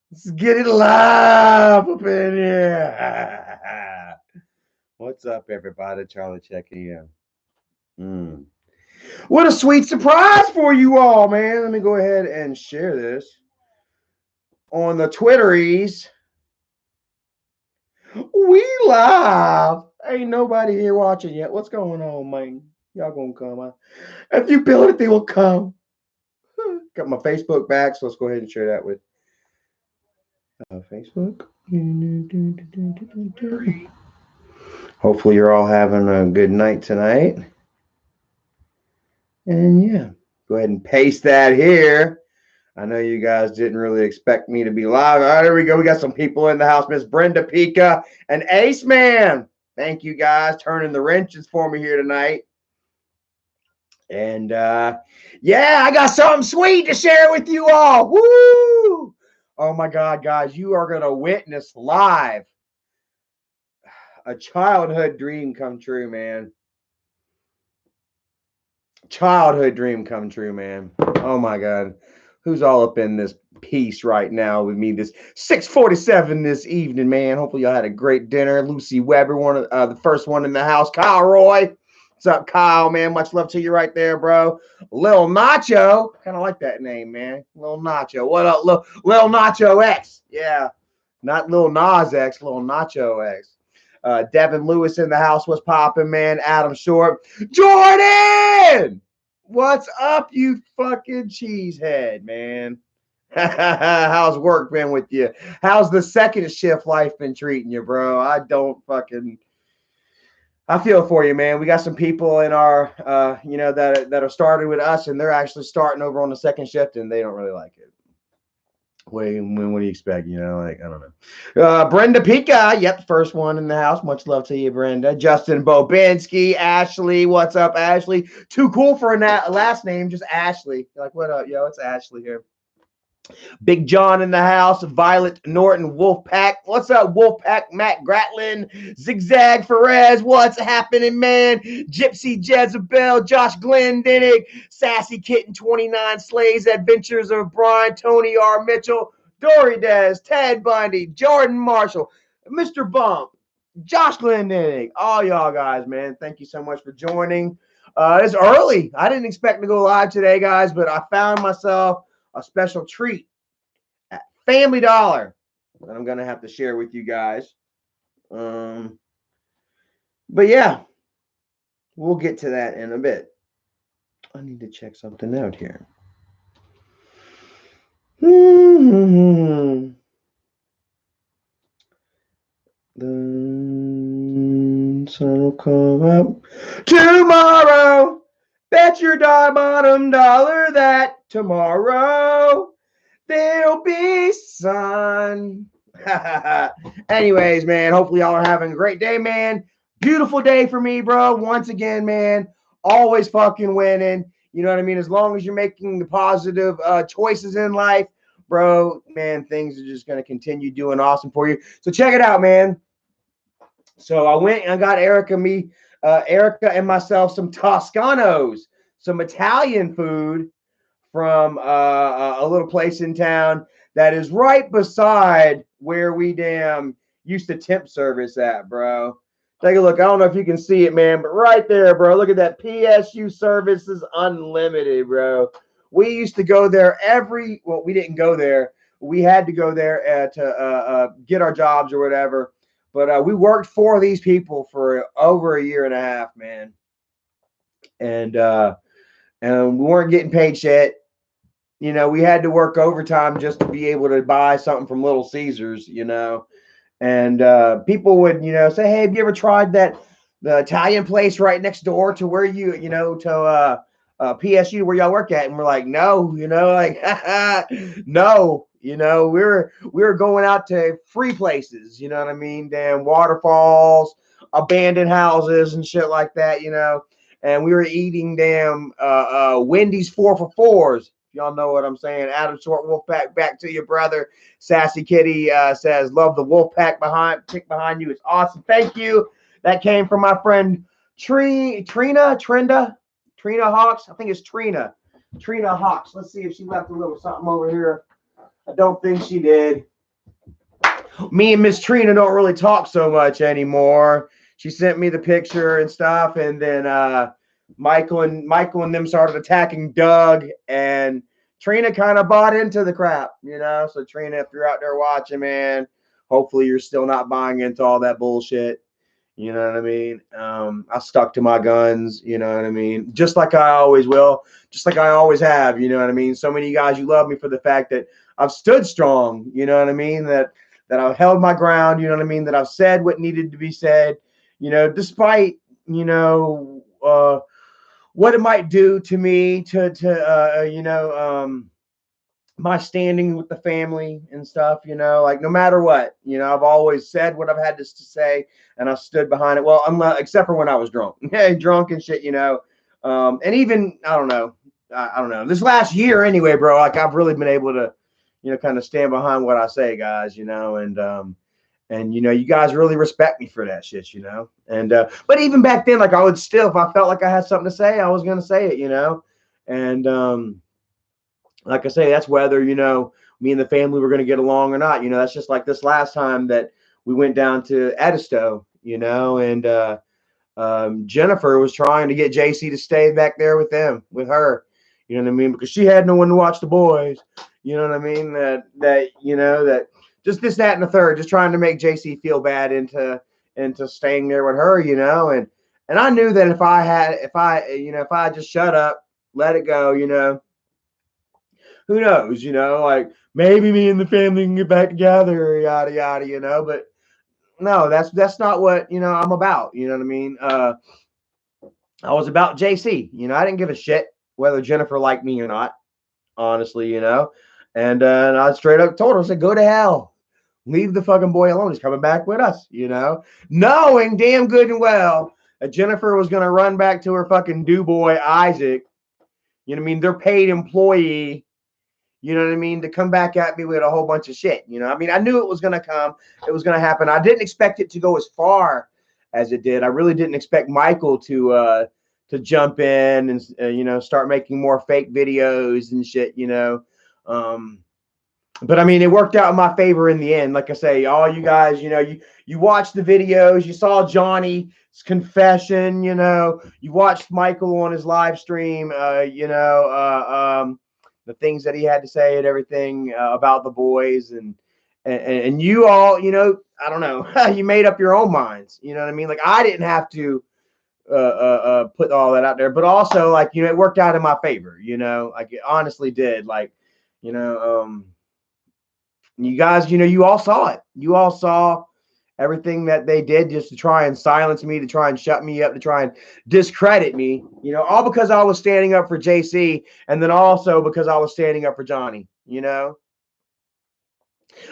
Let's get it live up in here. What's up, everybody? Charlie checking in. What a sweet surprise for you all, man. Let me go ahead and share this on the Twitteries. We live. Ain't nobody here watching yet. What's going on, man? Y'all gonna come, huh? If you build it, they will come. Got my Facebook back, so let's go ahead and share that with Facebook. Hopefully you're all having a good night tonight. And yeah, go ahead and paste that here. I know you guys didn't really expect me to be live. All right, there we go. We got some people in the house. Miss Brenda Pika and Ace Man. Thank you guys turning the wrenches for me here tonight. And yeah, I got something sweet to share with you all. Woo! Oh my God, guys, you are going to witness live a childhood dream come true, man. Childhood dream come true, man. Oh my God. Who's all up in this piece right now with me this 6:47 this evening, man? Hopefully y'all had a great dinner. Lucy Weber, one of the first one in the house. Kyle Roy. What's up, Kyle, man? Much love to you right there, bro. Lil Nacho. Kind of like that name, man. Lil Nacho. What up, Lil Nacho X? Yeah. Not Lil Nas X, Lil Nacho X. Devin Lewis in the house was popping, man. Adam Short. Jordan! What's up, you fucking cheesehead, man? How's work been with you? How's the second shift life been treating you, bro? I feel for you, man. We got some people in our, that are started with us, and they're actually starting over on the second shift, and they don't really like it. What do you expect? You know, like, I don't know. Brenda Pika, yep, first one in the house. Much love to you, Brenda. Justin Bobinski, Ashley, what's up, Ashley? Too cool for a last name, just Ashley. You're like, what up, yo? It's Ashley here. Big John in the house. Violet Norton, Wolfpack. What's up, Wolfpack? Matt Gratlin, Zigzag Ferez. What's happening, man? Gypsy Jezebel, Josh Glendinning, Sassy Kitten 29, Slays Adventures of Brian, Tony R. Mitchell, Dory Des, Ted Bundy, Jordan Marshall, Mr. Bump, Josh Glendinning. All y'all guys, man. Thank you so much for joining. It's early. I didn't expect to go live today, guys, but I found myself a special treat at Family Dollar that I'm going to have to share with you guys. But yeah, we'll get to that in a bit. I need to check something out here. The sun will come up tomorrow. Bet your bottom dollar that tomorrow there'll be sun. Anyways, man, hopefully y'all are having a great day, man. Beautiful day for me, bro. Once again, man, always fucking winning. You know what I mean? As long as you're making the positive choices in life, bro, man, things are just going to continue doing awesome for you. So check it out, man. So I went and I got Erica and myself some Toscanos, some Italian food from a little place in town that is right beside where we damn used to temp service at, bro. Take a look. I don't know if you can see it, man, but right there, bro. Look at that. PSU Services Unlimited, bro. We used to go there we didn't go there. We had to go there to get our jobs or whatever. But we worked for these people for over a year and a half, man. And we weren't getting paid shit. You know, we had to work overtime just to be able to buy something from Little Caesars, you know. And people would, you know, say, hey, have you ever tried the Italian place right next door to where to PSU where y'all work at? And we're like, no, you know, like, no, you know, we were going out to free places, you know what I mean? Damn waterfalls, abandoned houses and shit like that, you know. And we were eating damn Wendy's 4 for $4s. Y'all know what I'm saying. Adam Short Wolfpack, back to your brother. Sassy Kitty says, love the Wolfpack behind you. It's awesome. Thank you. That came from my friend Trina Hawks. I think it's Trina Hawks. Let's see if she left a little something over here. I don't think she did. Me and Miss Trina don't really talk so much anymore. She sent me the picture and stuff, and then Michael and them started attacking Doug, and Trina kind of bought into the crap, you know. So Trina, if you're out there watching, man, hopefully you're still not buying into all that bullshit. You know what I mean? I stuck to my guns. You know what I mean? Just like I always will. Just like I always have. You know what I mean? So many of you guys, you love me for the fact that I've stood strong. You know what I mean? That I've held my ground. You know what I mean? That I've said what needed to be said. You know, despite what it might do to me, my standing with the family and stuff, you know, like no matter what, you know, I've always said what I've had to say, and I stood behind it. Well, except for when I was drunk, drunk and shit, you know. And even I don't know, this last year anyway, bro. Like I've really been able to, you know, kind of stand behind what I say, guys, you know, and you know, you guys really respect me for that shit, you know. And but even back then, like I would still, if I felt like I had something to say, I was gonna say it, you know. And like I say, that's whether, you know, me and the family were going to get along or not. You know, that's just like this last time that we went down to Edisto, you know, and Jennifer was trying to get JC to stay back there with them, with her. You know what I mean? Because she had no one to watch the boys. You know what I mean? That just this, that, and the third, just trying to make JC feel bad into staying there with her, you know. And I knew that if I just shut up, let it go, you know, who knows, you know, like maybe me and the family can get back together, yada yada, you know. But no, that's not what, you know, I'm about. You know what I mean? I was about JC. You know, I didn't give a shit whether Jennifer liked me or not, honestly, you know. And I straight up told her, I said, go to hell. Leave the fucking boy alone. He's coming back with us, you know, knowing damn good and well that Jennifer was gonna run back to her fucking do boy Isaac. You know what I mean? Their paid employee. You know what I mean? To come back at me with a whole bunch of shit. You know, I mean, I knew it was going to come. It was going to happen. I didn't expect it to go as far as it did. I really didn't expect Michael to jump in and you know, start making more fake videos and shit. You know, but I mean, it worked out in my favor in the end. Like I say, all you guys, you know, you watched the videos, you saw Johnny's confession. You know, you watched Michael on his live stream. The things that he had to say and everything about the boys, and you all, you know, I don't know, you made up your own minds. You know what I mean? Like I didn't have to put all that out there, but also like, you know, it worked out in my favor. You know, like it honestly did. Like, you know, you guys, you know, you all saw it. You all saw everything that they did just to try and silence me, to try and shut me up, to try and discredit me, you know, all because I was standing up for JC, and then also because I was standing up for Johnny, you know.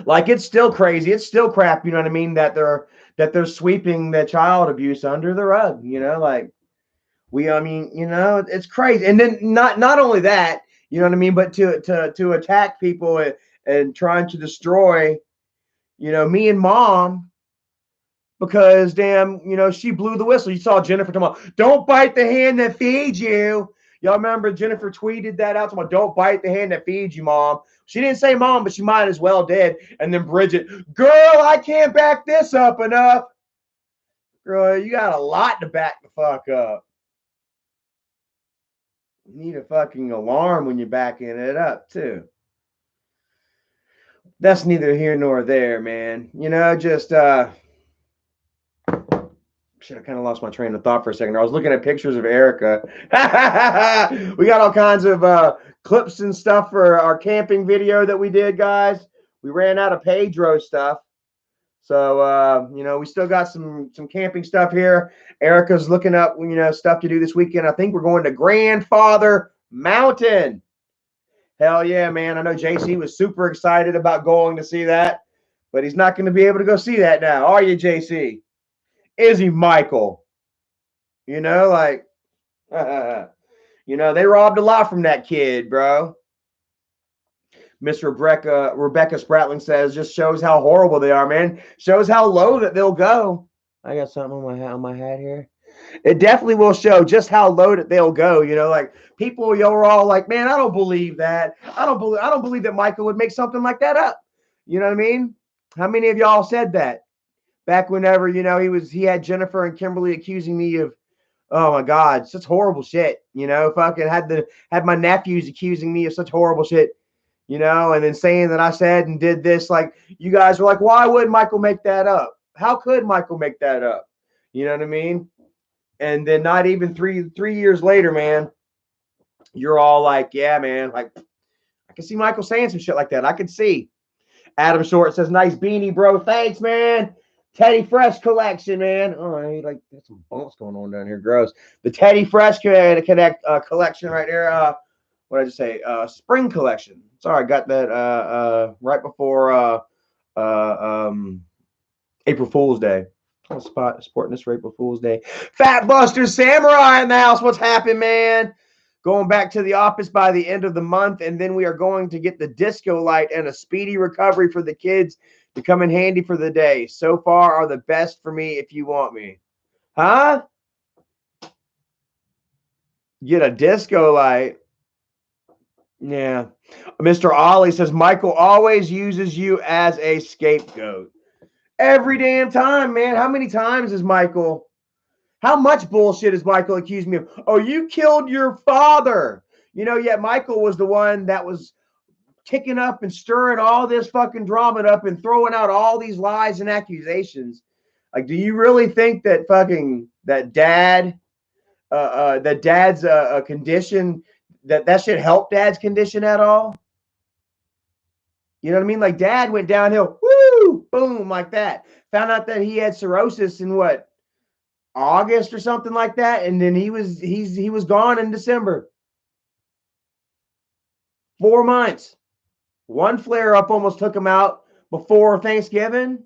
Like it's still crazy, it's still crap, you know what I mean, that they're sweeping the child abuse under the rug, you know, like I mean, you know, it's crazy. And then not only that, you know what I mean, but to attack people and trying to destroy, you know, me and mom, because damn, you know, she blew the whistle. You saw Jennifer talking about, don't bite the hand that feeds you. Y'all remember Jennifer tweeted that out, talking about, don't bite the hand that feeds you, mom. She didn't say mom, but she might as well did. And then Bridget, girl, I can't back this up enough. Girl, you got a lot to back the fuck up. You need a fucking alarm when you're backing it up, too. That's neither here nor there, man. You know, just shit, I kind of lost my train of thought for a second. I was looking at pictures of Erica. We got all kinds of clips and stuff for our camping video that we did, guys. We ran out of Pedro stuff. So, you know, we still got some camping stuff here. Erica's looking up, you know, stuff to do this weekend. I think we're going to Grandfather Mountain. Hell yeah, man. I know JC was super excited about going to see that, but he's not going to be able to go see that now. Are you, JC? Is he, Michael? You know, like, you know, they robbed a lot from that kid, bro. Miss Rebecca Spratling says, just shows how horrible they are, man. Shows how low that they'll go. I got something on my hat here. It definitely will show just how low that they'll go. You know, like people, you're all like, man, I don't believe that. I don't believe that Michael would make something like that up. You know what I mean? How many of y'all said that back whenever, you know, he had Jennifer and Kimberly accusing me of, oh my God, such horrible shit. You know, fucking had my nephews accusing me of such horrible shit, you know, and then saying that I said and did this. Like, you guys were like, why would Michael make that up? How could Michael make that up? You know what I mean? And then not even three years later, man, you're all like, yeah, man, like I can see Michael saying some shit like that. I can see. Adam Short says, nice beanie, bro. Thanks, man. Teddy Fresh collection, man. Oh, I like there's some bumps going on down here. Gross. The Teddy Fresh collection right there. What did I just say? Spring collection. Sorry, I got that right before April Fool's Day. Sporting this for April Fool's Day. Fat Buster Samurai in the house. What's happening, man? Going back to the office by the end of the month, and then we are going to get the disco light and a speedy recovery for the kids to come in handy for the day. So far are the best for me if you want me. Huh? Get a disco light. Yeah. Mr. Ollie says, Michael always uses you as a scapegoat. Every damn time, man. How many times is Michael? How much bullshit has Michael accused me of? Oh, you killed your father. You know, yet Michael was the one that was kicking up and stirring all this fucking drama up and throwing out all these lies and accusations. Like, do you really think that fucking that dad's condition, that should help dad's condition at all? You know what I mean? Like, dad went downhill, woo, boom, like that. Found out that he had cirrhosis in what, August or something like that, and then he was gone in December. 4 months. One flare up almost took him out before Thanksgiving.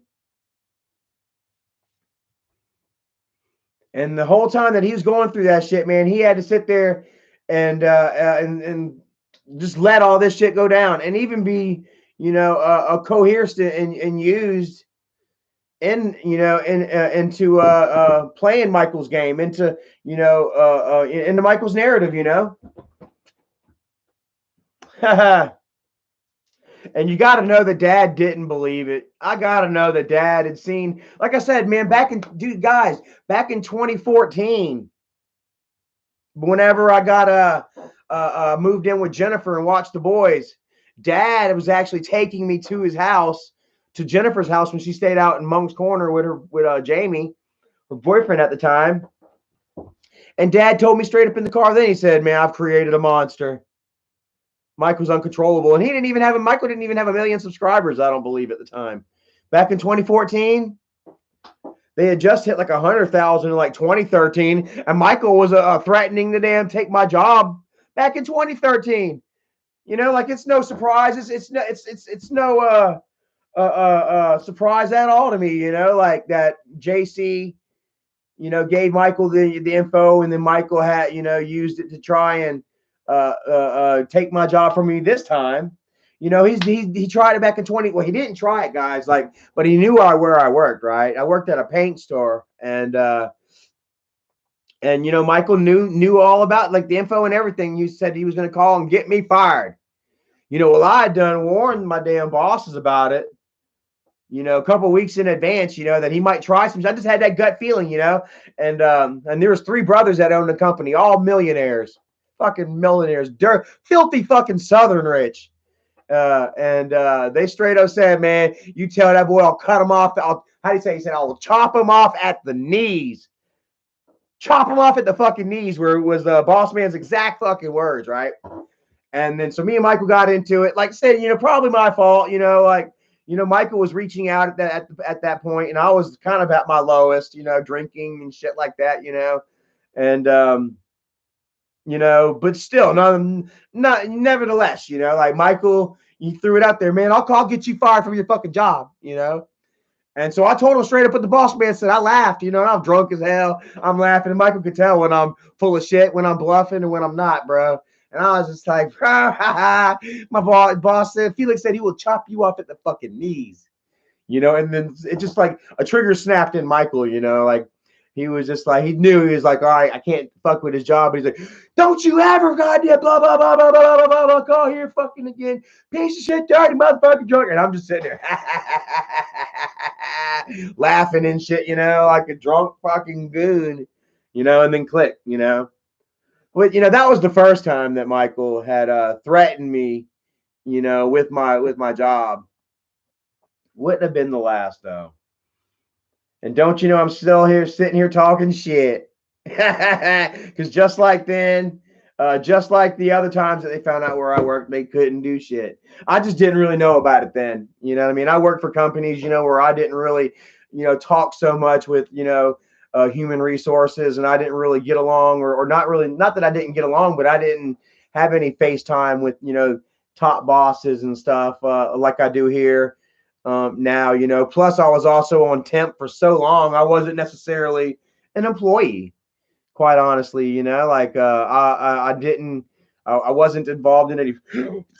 And the whole time that he was going through that shit, man, he had to sit there and just let all this shit go down, and even be, you know, coerced and used into playing Michael's game, into into Michael's narrative, you know. And you got to know that dad didn't believe it. I got to know that dad had seen, like I said, man, back in 2014, whenever I got moved in with Jennifer and watched the boys, dad was actually taking me to his house, to Jennifer's house, when she stayed out in Monk's Corner with Jamie, her boyfriend at the time. And dad told me straight up in the car, then he said, man, I've created a monster. Mike was uncontrollable, and Michael didn't even have 1 million subscribers, I don't believe, at the time. Back in 2014, they had just hit like 100,000 in like 2013, and Michael was threatening to damn take my job back in 2013. You know, like, it's no surprise. It's no surprise at all to me. You know, like that JC, you know, gave Michael the info, and then Michael had, you know, used it to try and take my job from me this time. You know, he tried it back in 20. Well, he didn't try it, guys. Like, but he knew where I worked. Right, I worked at a paint store, and you know, Michael knew all about, like, the info and everything. You said he was going to call and get me fired. You know, well, I had done warned my damn bosses about it, you know, a couple of weeks in advance, you know, that he might try some. I just had that gut feeling, you know, and there was 3 brothers that owned the company, all millionaires. Fucking millionaires, filthy fucking Southern rich. And they straight up said, man, you tell that boy I'll cut him off. How do you say? He said, I'll chop him off at the knees. Chop him off at the fucking knees, where it was boss man's exact fucking words, right? And then so me and Michael got into it. Like I said, you know, probably my fault, you know, like, you know, Michael was reaching out at that point, and I was kind of at my lowest, you know, drinking and shit like that, you know. And you know, but still, nevertheless, you know, like, Michael, you threw it out there, man. I'll get you fired from your fucking job, you know. And so I told him straight up at the boss man, said, I laughed, you know, and I'm drunk as hell. I'm laughing, and Michael could tell when I'm full of shit, when I'm bluffing, and when I'm not, bro. And I was just like, my boss said, Felix said he will chop you off at the fucking knees, you know. And then it just, like, a trigger snapped in Michael, you know, like, he was just like, he knew, he was like, all right, I can't fuck with his job. But he's like, don't you ever goddamn blah, blah, blah, blah, blah, blah, blah, blah, call here fucking again. Piece of shit, dirty motherfucking drunk. And I'm just sitting there. laughing and shit, you know, like a drunk fucking goon, you know, and then click, you know. But you know, that was the first time that Michael had threatened me, you know, with my job. Wouldn't have been the last though. And don't you know I'm still here sitting here talking shit. Because just like then, just like the other times that they found out where I worked, they couldn't do shit. I just didn't really know about it then. You know what I mean? I worked for companies, you know, where I didn't really, you know, talk so much with, you know, human resources, and I didn't really get along, or not really, not that I didn't get along, but I didn't have any FaceTime with, you know, top bosses and stuff like I do here now, you know. Plus, I was also on temp for so long, I wasn't necessarily an employee, quite honestly, you know. Like I didn't, I wasn't involved in any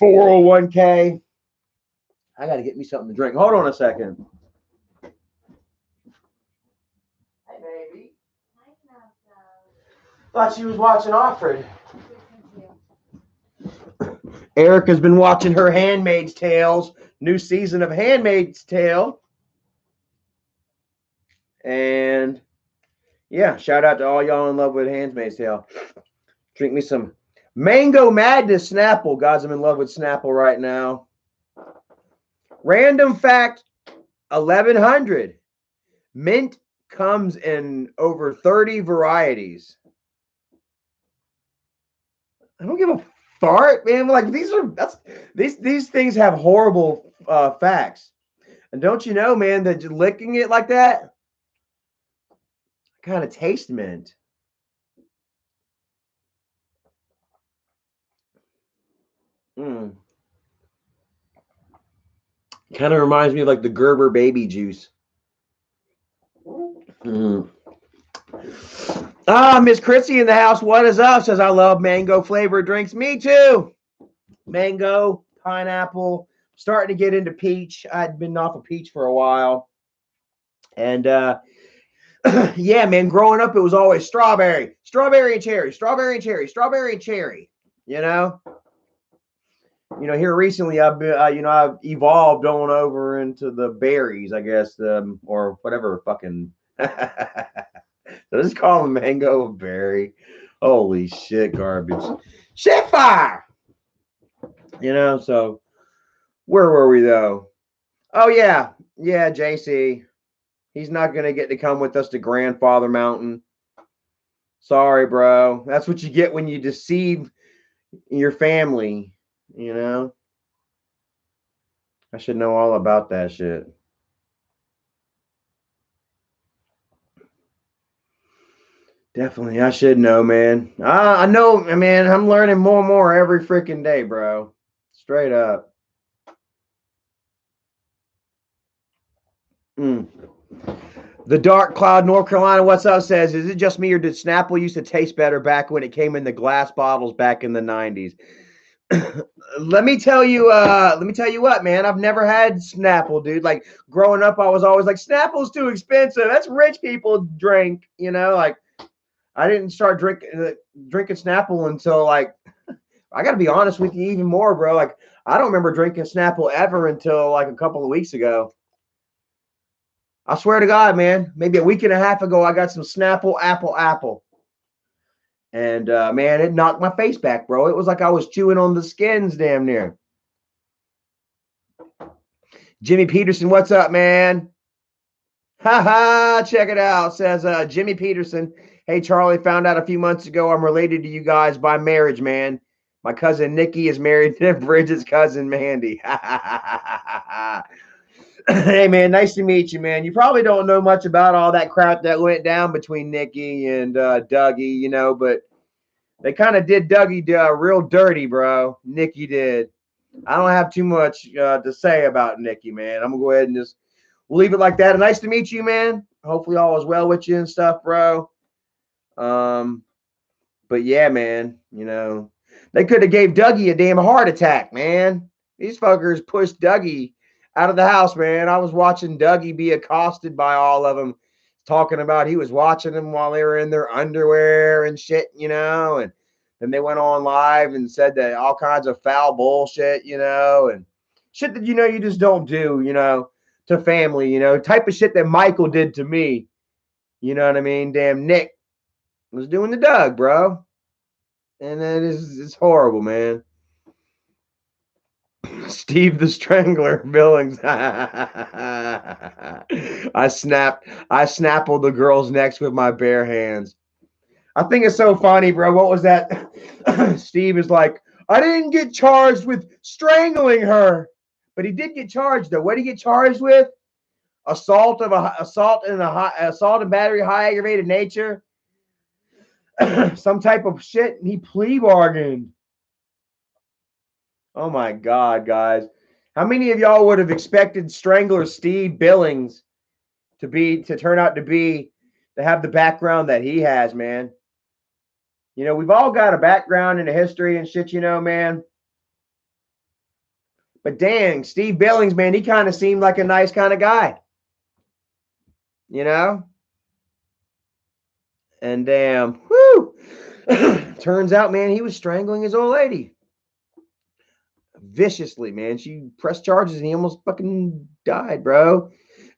401k. I got to get me something to drink. Hold on a second. Hey, baby. Thought she was watching Alfred. Erica's been watching her Handmaid's Tales, new season of Handmaid's Tale. And yeah, shout out to all y'all in love with Handmaid's Tale. Drink me some Mango Madness Snapple. Guys, I'm in love with Snapple right now. Random fact 1100. Mint comes in over 30 varieties. I don't give a fart, man. Like these things have horrible facts. And don't you know, man, that licking it like that kind of taste mint. Kind of reminds me of like the Gerber baby juice. Miss Chrissy in the house. What is up? Says I love mango flavored drinks. Me too. Mango, pineapple. Starting to get into peach. I'd been off of peach for a while. And yeah, man, growing up it was always strawberry, strawberry and cherry, strawberry and cherry, strawberry and cherry. You know. You know, here recently I've been, you know, I've evolved on over into the berries, I guess, or whatever fucking. Let's call them mango a berry. Holy shit, garbage. Shit fire. You know, so where were we though? Oh yeah, JC. He's not gonna get to come with us to Grandfather Mountain. Sorry, bro. That's what you get when you deceive your family. You know, I should know all about that shit. Definitely, I should know, man. I know, man. I'm learning more and more every freaking day, bro. Straight up. The Dark Cloud, North Carolina, what's up? Says, is it just me or did Snapple used to taste better back when it came in the glass bottles back in the 90s? Let me tell you what, man. I've never had Snapple, dude. Like growing up, I was always like, Snapple's too expensive. That's rich people drink, you know. Like I didn't start drinking Snapple until like I got to be honest with you even more, bro. Like I don't remember drinking Snapple ever until like a couple of weeks ago. I swear to God, man. Maybe a week and a half ago, I got some Snapple apple. And man, it knocked my face back, bro. It was like I was chewing on the skins damn near. Jimmy Peterson, what's up, man? Ha, check it out. Says Jimmy Peterson. Hey, Charlie, found out a few months ago I'm related to you guys by marriage, man. My cousin Nikki is married to Bridget's cousin Mandy. Hey, man, nice to meet you, man. You probably don't know much about all that crap that went down between Nikki and Dougie, you know, but they kind of did Dougie real dirty, bro. Nikki did. I don't have too much to say about Nikki, man. I'm going to go ahead and just leave it like that. And nice to meet you, man. Hopefully all is well with you and stuff, bro. But yeah, man, you know, they could have gave Dougie a damn heart attack, man. These fuckers pushed Dougie out of the house, man. I was watching Dougie be accosted by all of them, talking about he was watching them while they were in their underwear and shit, you know, and then they went on live and said that all kinds of foul bullshit, you know, and shit that, you know, you just don't do, you know, to family, you know, type of shit that Michael did to me. You know what I mean? Damn, Nick was doing to Doug, bro. And it's horrible, man. Steve the Strangler Billings. I snappled the girl's necks with my bare hands. I think it's so funny, bro. What was that? Steve is like, I didn't get charged with strangling her, but he did get charged though. What did he get charged with? Assault and battery, high aggravated nature, some type of shit. And he plea bargained. Oh my God, guys! How many of y'all would have expected Strangler Steve Billings to turn out to have the background that he has, man? You know, we've all got a background in the history and shit, you know, man. But dang, Steve Billings, man, he kind of seemed like a nice kind of guy. You know? And damn, whoo! Turns out, man, he was strangling his old lady. Viciously, man. She pressed charges and he almost fucking died, bro.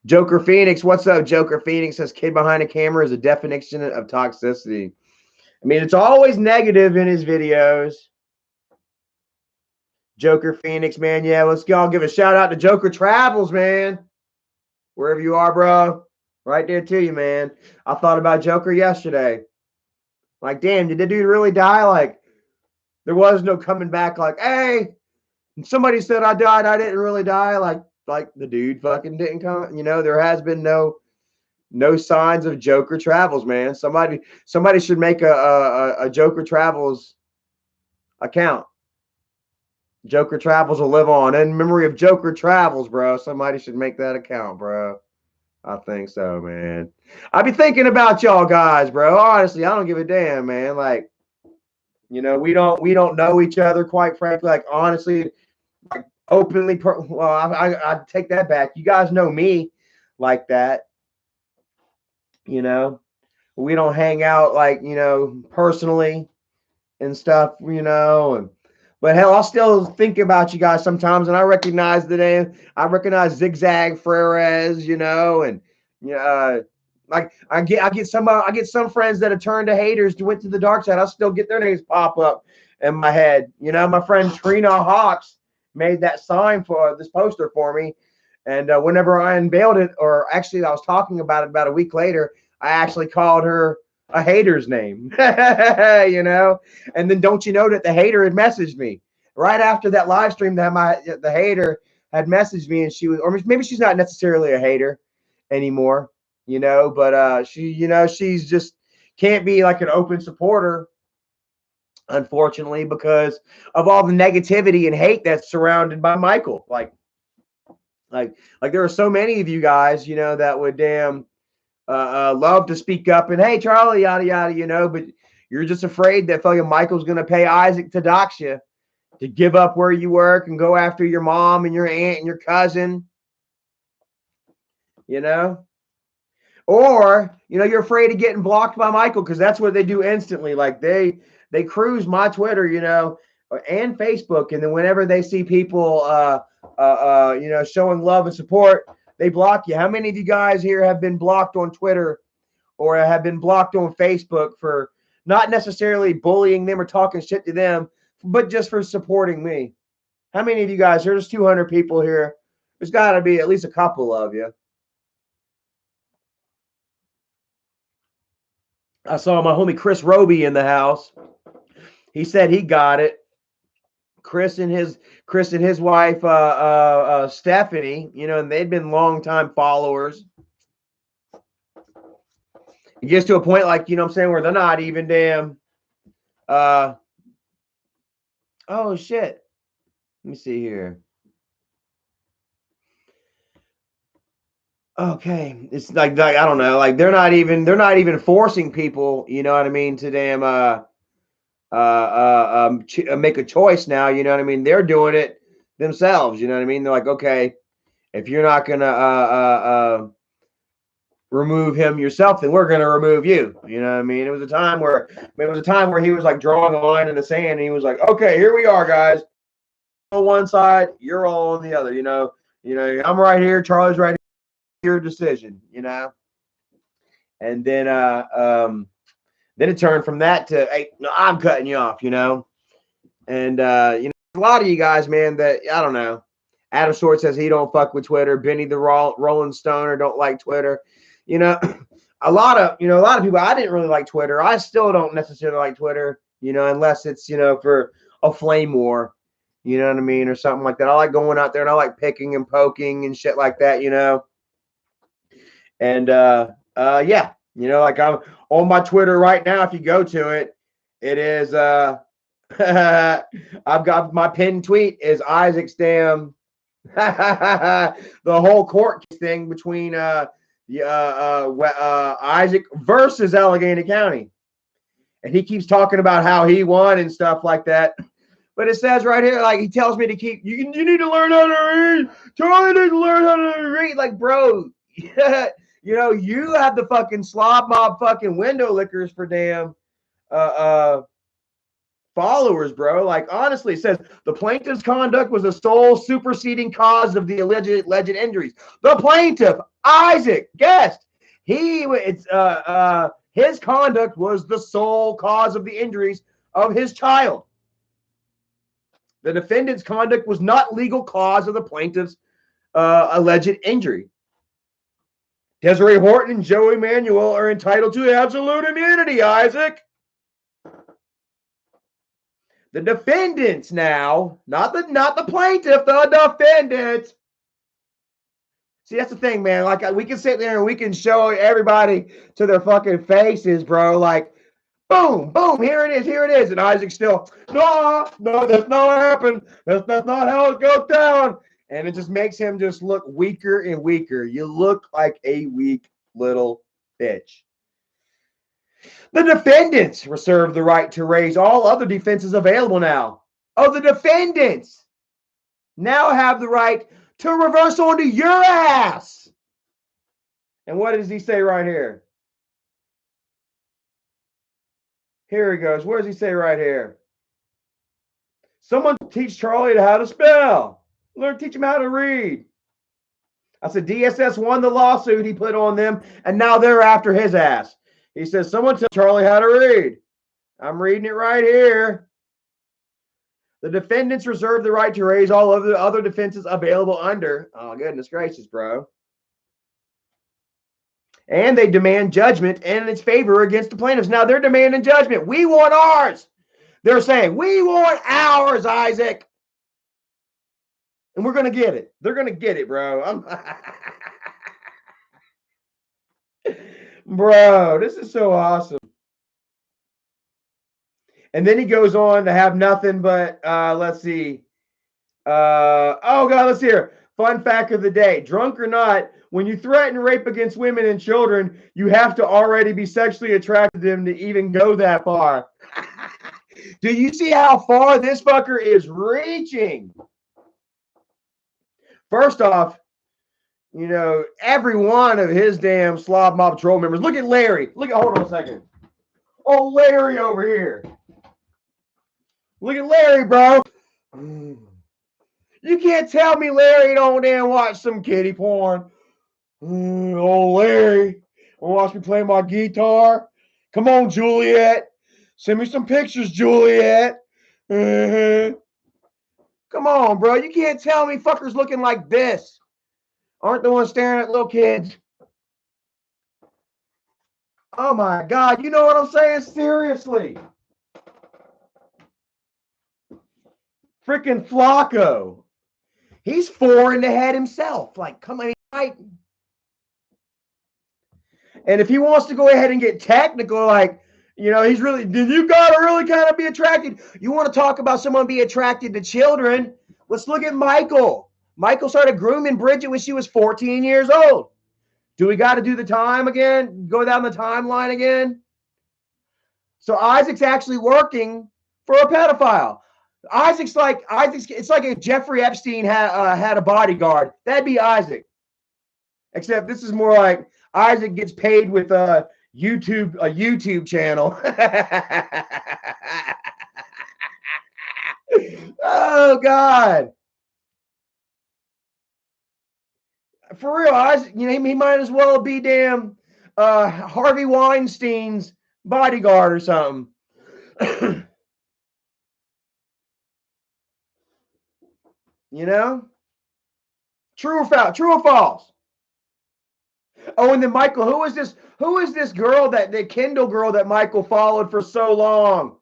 Joker Phoenix, what's up? Joker Phoenix says kid behind a camera is a definition of toxicity. I mean, it's always negative in his videos. Joker Phoenix, man. Yeah, let's go. I'll give a shout out to Joker Travels, man. Wherever you are, bro. Right there to you, man. I thought about Joker yesterday. Like, damn, did the dude really die? Like, there was no coming back like, hey, somebody said I died. I didn't really die. Like the dude fucking didn't come. You know, there has been no signs of Joker Travels, man. Somebody should make a Joker Travels account. Joker Travels will live on. In memory of Joker Travels, bro. Somebody should make that account, bro. I think so, man. I be thinking about y'all guys, bro. Honestly, I don't give a damn, man. Like, you know, we don't know each other, quite frankly. Like, honestly, like openly. Well, I take that back. You guys know me like that. You know, we don't hang out like, you know, personally and stuff. You know, but hell, I'll still think about you guys sometimes, and I recognize the name. I recognize Zigzag Freres, you know, and like I get some friends that have turned to haters went to the dark side. I'll still get their names pop up in my head. You know, my friend Trina Hawks made that sign for this poster for me, and whenever I unveiled it, or actually I was talking about it about a week later, I actually called her a hater's name, you know. And then don't you know that the hater had messaged me right after that live stream that the hater had messaged me, and she was, or maybe she's not necessarily a hater anymore, you know, but she, you know, she's just can't be like an open supporter, unfortunately, because of all the negativity and hate that's surrounded by Michael. Like there are so many of you guys, you know, that would damn love to speak up and, hey, Charlie, yada yada, you know, but you're just afraid that fucking Michael's gonna pay Isaac to dox you, to give up where you work and go after your mom and your aunt and your cousin, you know, or you know, you're afraid of getting blocked by Michael, because that's what they do instantly. Like they cruise my Twitter, you know, and Facebook, and then whenever they see people you know, showing love and support, they block you. How many of you guys here have been blocked on Twitter or have been blocked on Facebook for not necessarily bullying them or talking shit to them, but just for supporting me? How many of you guys? There's 200 people here. There's got to be at least a couple of you. I saw my homie Chris Roby in the house. He said he got it. Chris and his wife Stephanie, you know, and they'd been longtime followers. It gets to a point, like, you know what I'm saying, where they're not even damn oh shit. Let me see here. Okay, it's like I don't know, like they're not even forcing people, you know what I mean, to damn make a choice now, you know what I mean? They're doing it themselves, you know what I mean? They're like, okay, if you're not gonna remove him yourself, then we're gonna remove you. You know what I mean? It was a time where he was like drawing a line in the sand, and he was like, okay, here we are, guys. On one side, you're all on the other. You know, I'm right here, Charlie's right here. your decision, you know. And then it turned from that to, hey, no, I'm cutting you off, you know. And you know, a lot of you guys, man, that I don't know. Adam Short says he don't fuck with Twitter. Benny the Rolling Stoner don't like Twitter. You know, a lot of people. I didn't really like Twitter. I still don't necessarily like Twitter. You know, unless it's, you know, for a flame war. You know what I mean, or something like that. I like going out there and I like picking and poking and shit like that. You know, and yeah, you know, like I'm on my Twitter right now. If you go to it, it is I've got my pinned tweet is Isaac's damn the whole court thing between Isaac versus Allegheny County, and he keeps talking about how he won and stuff like that. But it says right here, like he tells me to keep you need to learn how to read. Charlie needs to learn how to read. Like, bro, you know, you have the fucking slob mob fucking window lickers for damn followers, bro. Like, honestly, it says the plaintiff's conduct was the sole superseding cause of the alleged injuries. The plaintiff, Isaac, guessed his conduct was the sole cause of the injuries of his child. The defendant's conduct was not legal cause of the plaintiff's alleged injury. Desiree Horton and Joey Manuel are entitled to absolute immunity, Isaac. The defendants now, not the plaintiff, the defendant. See, that's the thing, man. Like, we can sit there and we can show everybody to their fucking faces, bro. Like, boom, boom, here it is. And Isaac's still, no, that's not happened. That's not how it goes down. And it just makes him just look weaker and weaker. You look like a weak little bitch. The defendants reserve the right to raise all other defenses available now. Oh, the defendants now have the right to reverse onto your ass. And what does he say right here? Here he goes. What does he say right here? Someone teach Charlie how to spell. Teach him how to read. I said DSS won the lawsuit he put on them, and now they're after his ass. He says, someone tell Charlie how to read. I'm reading it right here. The defendants reserve the right to raise all of the other defenses available under. Oh, goodness gracious, bro. And they demand judgment in its favor against the plaintiffs. Now they're demanding judgment. We want ours. They're saying, we want ours, Isaac. And we're going to get it. They're going to get it, bro. Bro, this is so awesome. And then he goes on to have nothing but, let's see. Oh, God, let's hear. Fun fact of the day. Drunk or not, when you threaten rape against women and children, you have to already be sexually attracted to them to even go that far. Do you see how far this fucker is reaching? First off, you know, every one of his damn slob mob patrol members. Look at Larry. Hold on a second. Oh, Larry over here. Look at Larry, bro. You can't tell me Larry don't damn watch some kiddie porn. Oh, Larry. Watch me play my guitar. Come on, Juliet. Send me some pictures, Juliet. Come on, bro. You can't tell me fuckers looking like this aren't the ones staring at little kids. Oh, my God. You know what I'm saying? Seriously. Freaking Flacco. He's 4 in the head himself. Like, come on, fighting. And if he wants to go ahead and get technical, like, you know, he's really, you got to really kind of be attracted. You want to talk about someone being attracted to children? Let's look at Michael. Michael started grooming Bridget when she was 14 years old. Do we got to do the time again? Go down the timeline again? So Isaac's actually working for a pedophile. It's like if Jeffrey Epstein had a bodyguard. That'd be Isaac. Except this is more like Isaac gets paid with a YouTube channel. Oh, God. For real, he might as well be damn Harvey Weinstein's bodyguard or something. You know? True or false? True or false? Oh, and then Michael, who is this? Who is this girl the Kindle girl that Michael followed for so long?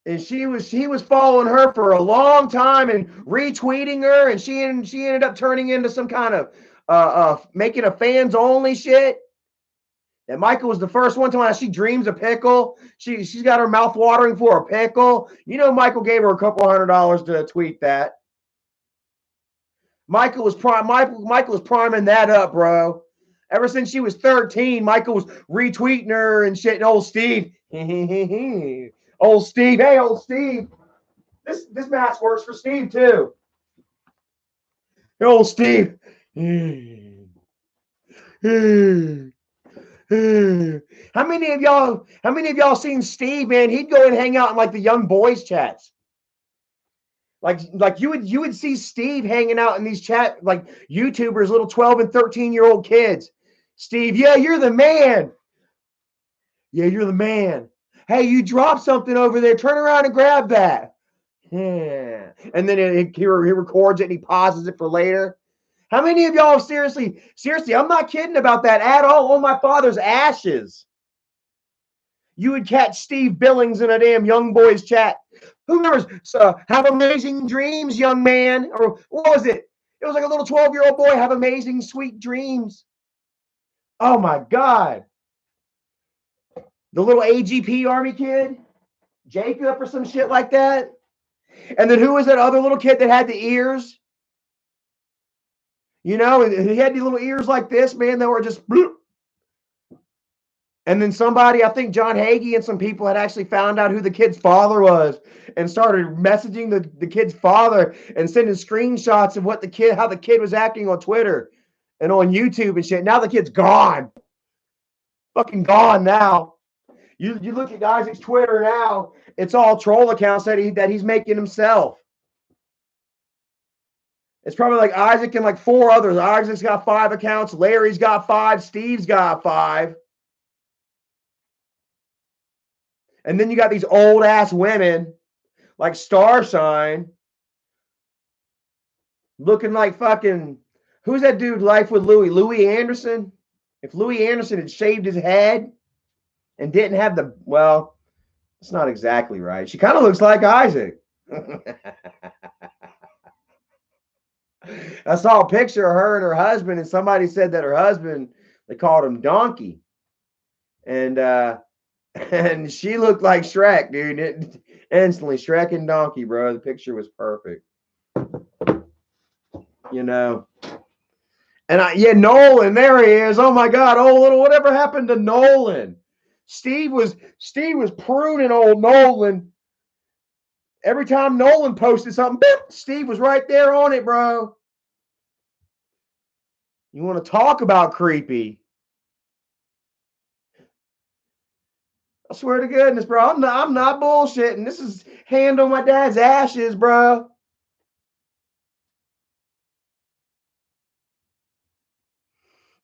And he was following her for a long time and retweeting her, and she ended up turning into some kind of making a fans only shit. And Michael was the first one to she dreams a pickle. She's got her mouth watering for a pickle. You know, Michael gave her a couple $100 to tweet that. Michael was priming that up, bro. Ever since she was 13, Michael was retweeting her and shit. And old Steve, old Steve, hey, old Steve, this mask works for Steve too. Hey, old Steve. How many of y'all seen Steve, man? He'd go and hang out in like the young boys chats. Like you would see Steve hanging out in these chat, like YouTubers, little 12 and 13-year-old kids. Steve, yeah, you're the man. Yeah, you're the man. Hey, you dropped something over there. Turn around and grab that. Yeah. And then he records it and he pauses it for later. How many of y'all seriously, I'm not kidding about that at all, on my father's ashes. You would catch Steve Billings in a damn young boys chat. Who remembers? Have amazing dreams, young man. Or what was it? It was like a little 12-year-old boy. Have amazing, sweet dreams. Oh my God. The little AGP Army kid, Jacob or some shit like that. And then who was that other little kid that had the ears? You know, he had these little ears like this, man, that were just bloop. And then somebody, I think John Hagee and some people had actually found out who the kid's father was and started messaging the kid's father and sending screenshots of how the kid was acting on Twitter and on YouTube and shit. Now the kid's gone. Fucking gone now. You look at Isaac's Twitter now, it's all troll accounts that he's making himself. It's probably like Isaac and like 4 others. Isaac's got 5 accounts. Larry's got 5. Steve's got 5. And then you got these old ass women like Starshine looking like fucking, who's that dude, Life with Louis Anderson? If Louis Anderson had shaved his head and didn't have well, it's not exactly right. She kind of looks like Isaac. I saw a picture of her and her husband, and somebody said that her husband, they called him Donkey. And she looked like Shrek, dude. Instantly, Shrek and Donkey, bro. The picture was perfect. You know. And Nolan, there he is. Oh my God. Oh, little, whatever happened to Nolan? Steve was pruning old Nolan. Every time Nolan posted something, boop, Steve was right there on it, bro. You want to talk about creepy? I swear to goodness, bro. I'm not bullshitting. This is hand on my dad's ashes, bro.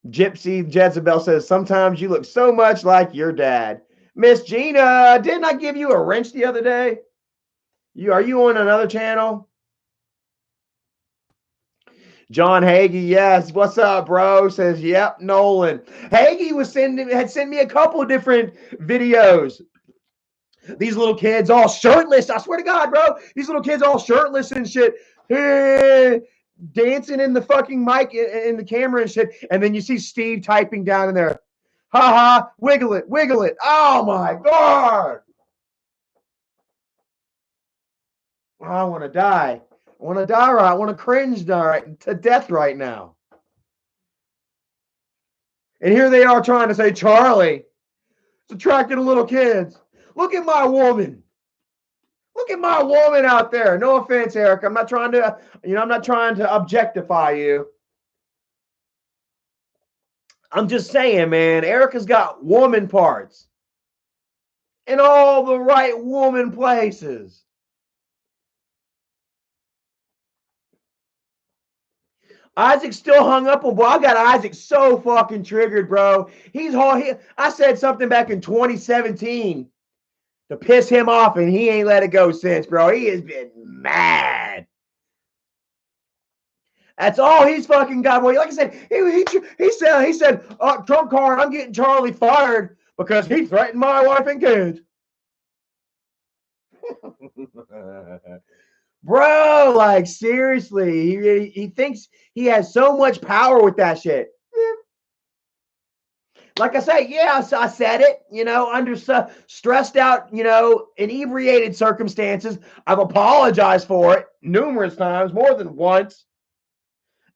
Gypsy Jezebel says, sometimes you look so much like your dad. Miss Gina, didn't I give you a wrench the other day? Are you on another channel? John Hagee, yes. What's up, bro? Says, yep, Nolan. Hagee had sent me a couple of different videos. These little kids all shirtless. I swear to God, bro. These little kids all shirtless and shit. Hey, dancing in the fucking mic in the camera and shit. And then you see Steve typing down in there. Ha ha, wiggle it, wiggle it. Oh my God. I want to die. I want to die right. I want to cringe to death right now. And here they are trying to say, Charlie, it's attracting to little kids. Look at my woman. Look at my woman out there. No offense, Eric. I'm not trying to objectify you. I'm just saying, man, Erica's got woman parts in all the right woman places. Isaac's still hung up on, boy. I got Isaac so fucking triggered, bro. I said something back in 2017 to piss him off, and he ain't let it go since, bro. He has been mad. That's all he's fucking got. Boy, like I said, he said, Trump card, I'm getting Charlie fired because he threatened my wife and kids. Bro, like seriously, he thinks he has so much power with that shit. Like I say, yeah, I said it, under stressed out, inebriated circumstances. I've apologized for it numerous times, more than once.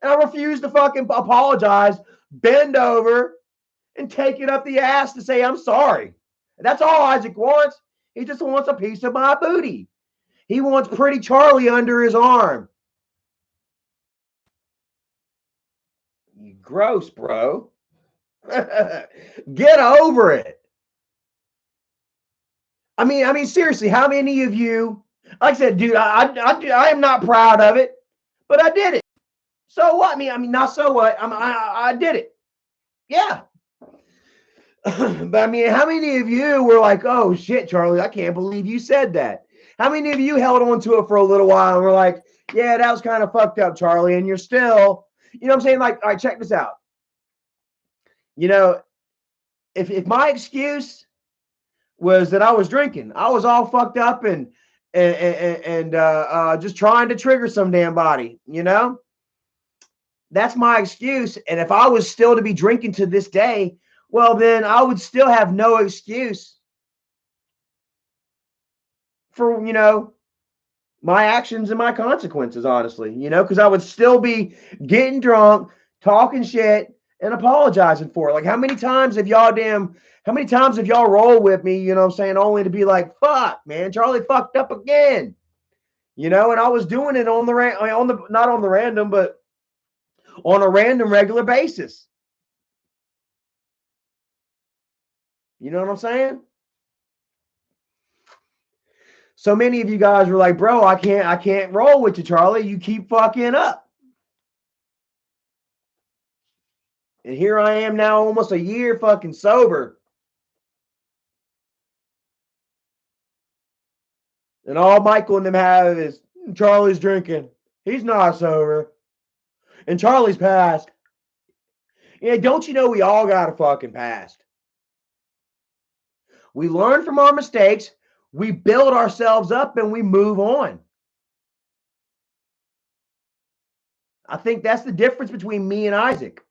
And I refuse to fucking apologize, bend over, and take it up the ass to say I'm sorry. That's all Isaac wants. He just wants a piece of my booty. He wants pretty Charlie under his arm. You gross, bro. Get over it. I mean, seriously, how many of you, like I said, dude, I am not proud of it, but I did it. So what? I mean, not so what? I did it. Yeah. But I mean, how many of you were like, oh shit, Charlie, I can't believe you said that? How many of you held on to it for a little while and were like, yeah, that was kind of fucked up, Charlie, and you're still, you know what I'm saying? Like, all right, check this out. If my excuse was that I was drinking, I was all fucked up and just trying to trigger some damn body, that's my excuse. And if I was still to be drinking to this day, well, then I would still have no excuse for, my actions and my consequences, honestly, because I would still be getting drunk, talking shit, and apologizing for it. Like, how many times have y'all rolled with me, you know what I'm saying, only to be like, fuck, man, Charlie fucked up again, and I was doing it not on the random, but on a random regular basis. You know what I'm saying? So many of you guys were like, bro, I can't roll with you, Charlie. You keep fucking up. And here I am now, almost a year fucking sober. And all Michael and them have is Charlie's drinking. He's not sober. And Charlie's passed. Yeah, don't you know we all got a fucking past? We learn from our mistakes, we build ourselves up, and we move on. I think that's the difference between me and Isaac.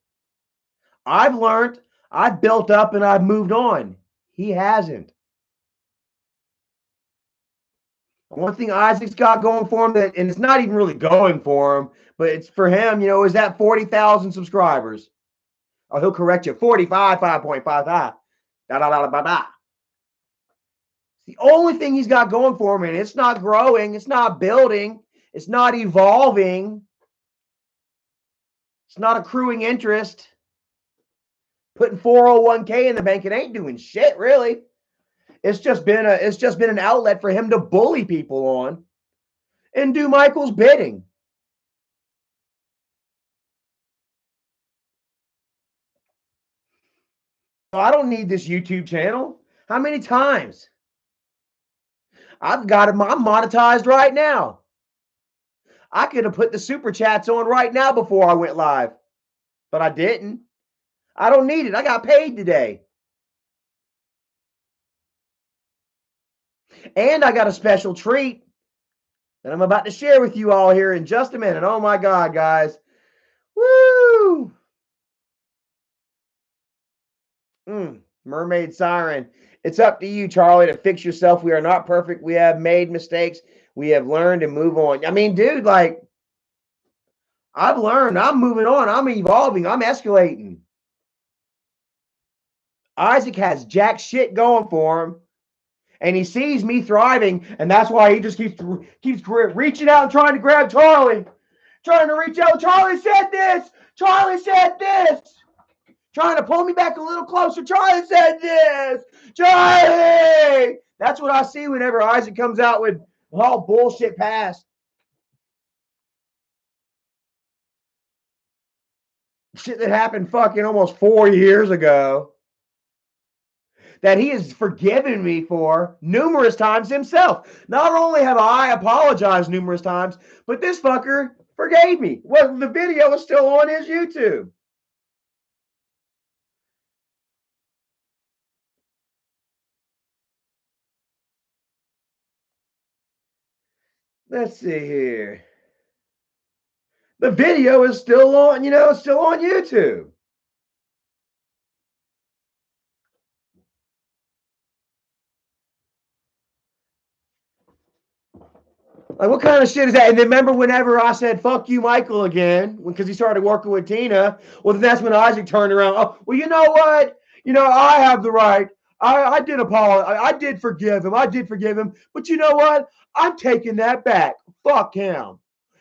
I've learned, I've built up, and I've moved on. He hasn't. One thing Isaac's got going for him, and it's not even really going for him, but it's for him, is that 40,000 subscribers. Oh, he'll correct you. 45, 5.55. Da, da, da, da, da. The only thing he's got going for him, and it's not growing, it's not building, it's not evolving, it's not accruing interest. Putting 401k in the bank, it ain't doing shit, really. It's just been an outlet for him to bully people on and do Michael's bidding. I don't need this YouTube channel. How many times? I've got it. I'm monetized right now. I could have put the super chats on right now before I went live, but I didn't. I don't need it. I got paid today. And I got a special treat that I'm about to share with you all here in just a minute. Oh my God, guys. Woo! Mermaid Siren. It's up to you, Charlie, to fix yourself. We are not perfect. We have made mistakes. We have learned and move on. I mean, dude, like, I've learned. I'm moving on. I'm evolving. I'm escalating. Isaac has jack shit going for him. And he sees me thriving, and that's why he just keeps reaching out and trying to grab Charlie. Trying to reach out. Charlie said this. Charlie said this. Trying to pull me back a little closer. Charlie said this. Charlie! That's what I see whenever Isaac comes out with all bullshit past. shit that happened fucking almost 4 years ago that he has forgiven me for numerous times himself. Not only have I apologized numerous times, but this fucker forgave me. Well, the video is still on his YouTube. Let's see here. The video is still on, it's still on YouTube. Like, what kind of shit is that? And then remember whenever I said, fuck you, Michael, again, because he started working with Tina, well, then that's when Isaac turned around. Oh, well, you know what? I have the right. I did apologize. I did forgive him. I did forgive him. But you know what? I'm taking that back. Fuck him.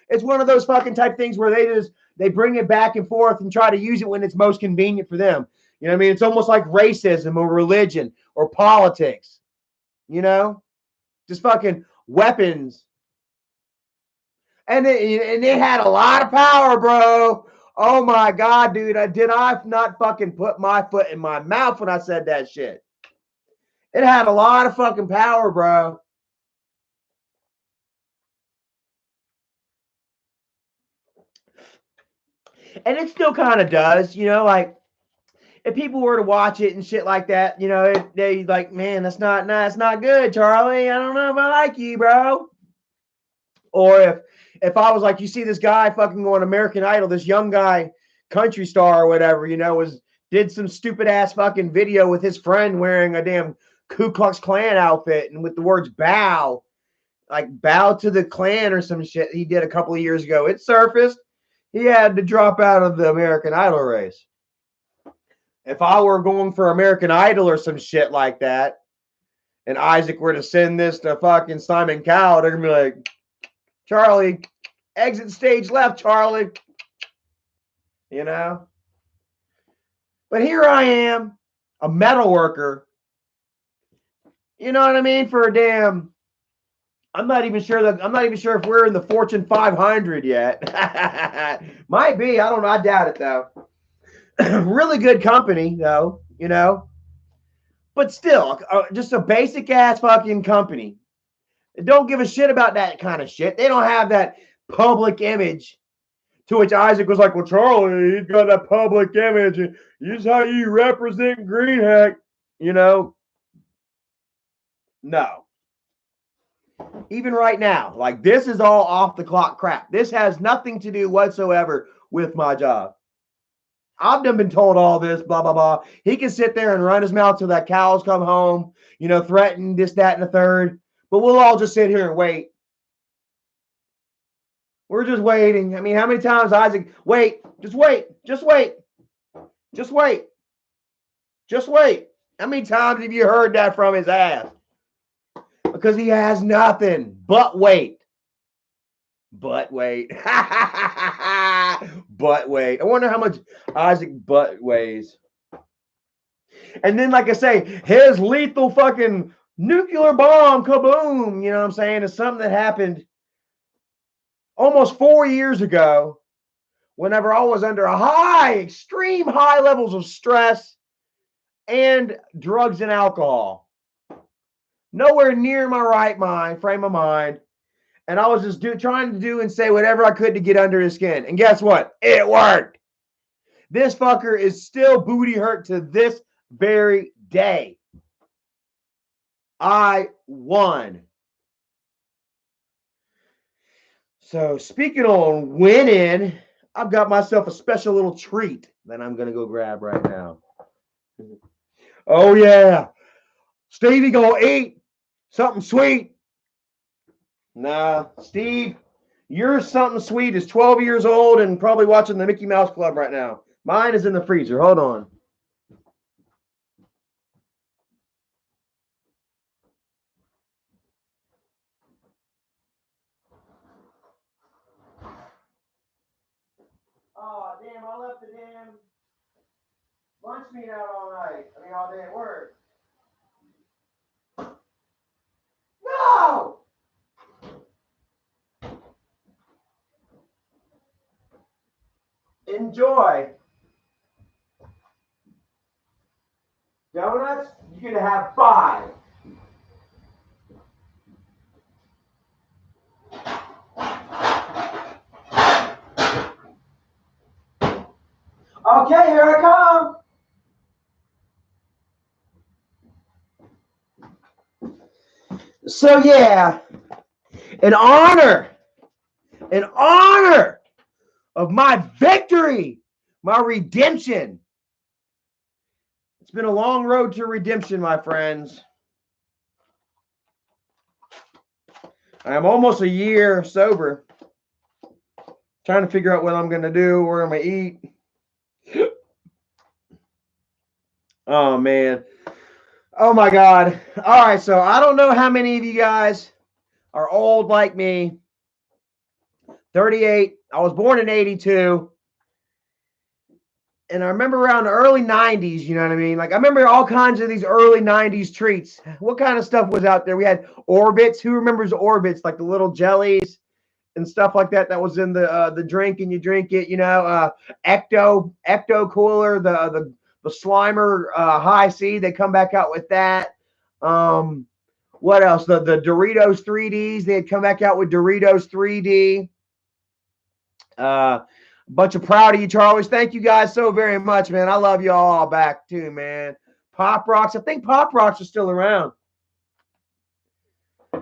It's one of those fucking type things where they bring it back and forth and try to use it when it's most convenient for them. You know what I mean? It's almost like racism or religion or politics. Just fucking weapons. And it had a lot of power, bro. Oh my God, dude. Did I not fucking put my foot in my mouth when I said that shit? It had a lot of fucking power, bro. And it still kind of does, like if people were to watch it and shit like that, they like, man, that's not good, Charlie. I don't know if I like you, bro. Or if I was like, you see this guy fucking on American Idol, this young guy, country star or whatever, did some stupid ass fucking video with his friend wearing a damn Ku Klux Klan outfit and with the words bow, like bow to the Klan or some shit he did a couple of years ago. It surfaced. He had to drop out of the American Idol race. If I were going for American Idol or some shit like that, and Isaac were to send this to fucking Simon Cowell, they're gonna be like, Charlie, exit stage left, Charlie. But here I am, a metal worker. You know what I mean? For a damn, I'm not even sure if we're in the Fortune 500 yet. Might be. I don't know. I doubt it though. Really good company though. But still, just a basic ass fucking company. They don't give a shit about that kind of shit. They don't have that public image. To which Isaac was like, well, Charlie, he's got that public image. And this is how you represent Greenhack. No. Even right now, like this is all off the clock crap. This has nothing to do whatsoever with my job. I've been told all this, blah, blah, blah. He can sit there and run his mouth till that cows come home, threaten this, that, and the third. But we'll all just sit here and wait. We're just waiting. I mean, how many times Isaac, wait, just wait, just wait, just wait, just wait. How many times have you heard that from his ass? Because he has nothing but wait. But wait. But wait. I wonder how much Isaac butt weighs. And then, like I say, his lethal fucking nuclear bomb, kaboom, you know what I'm saying, is something that happened almost 4 years ago whenever I was under extreme high levels of stress and drugs and alcohol. Nowhere near my right frame of mind. And I was just trying to do and say whatever I could to get under his skin. And guess what? It worked. This fucker is still booty hurt to this very day. I won. So speaking on winning, I've got myself a special little treat that I'm going to go grab right now. Oh, yeah. Stevie going to eat something sweet. Nah, Steve, your something sweet is 12 years old and probably watching the Mickey Mouse Club right now. Mine is in the freezer. Hold on. Oh, damn, I left the damn lunch meat out all night. All day at work. No! Enjoy. Donuts, you're going to have 5. Okay, here I come. So yeah, in honor of my victory, my redemption. It's been a long road to redemption, my friends. I am almost a year sober. Trying to figure out what I'm going to do, where I'm going to eat. Oh, man. Oh, my God. All right, so I don't know how many of you guys are old like me. 38. I was born in 82. And I remember around the early 90s, you know what I mean? Like, I remember all kinds of these early 90s treats. What kind of stuff was out there? We had Orbits. Who remembers Orbits? Like the little jellies and stuff like that was in the drink, and you drink it, you know. Ecto Cooler, the Slimer High C, they come back out with that. What else? The Doritos 3Ds, they had come back out with Doritos 3D. Bunch of proud of you, Charlies. Thank you guys so very much, man. I love you all back too, man. Pop Rocks. I think Pop Rocks are still around.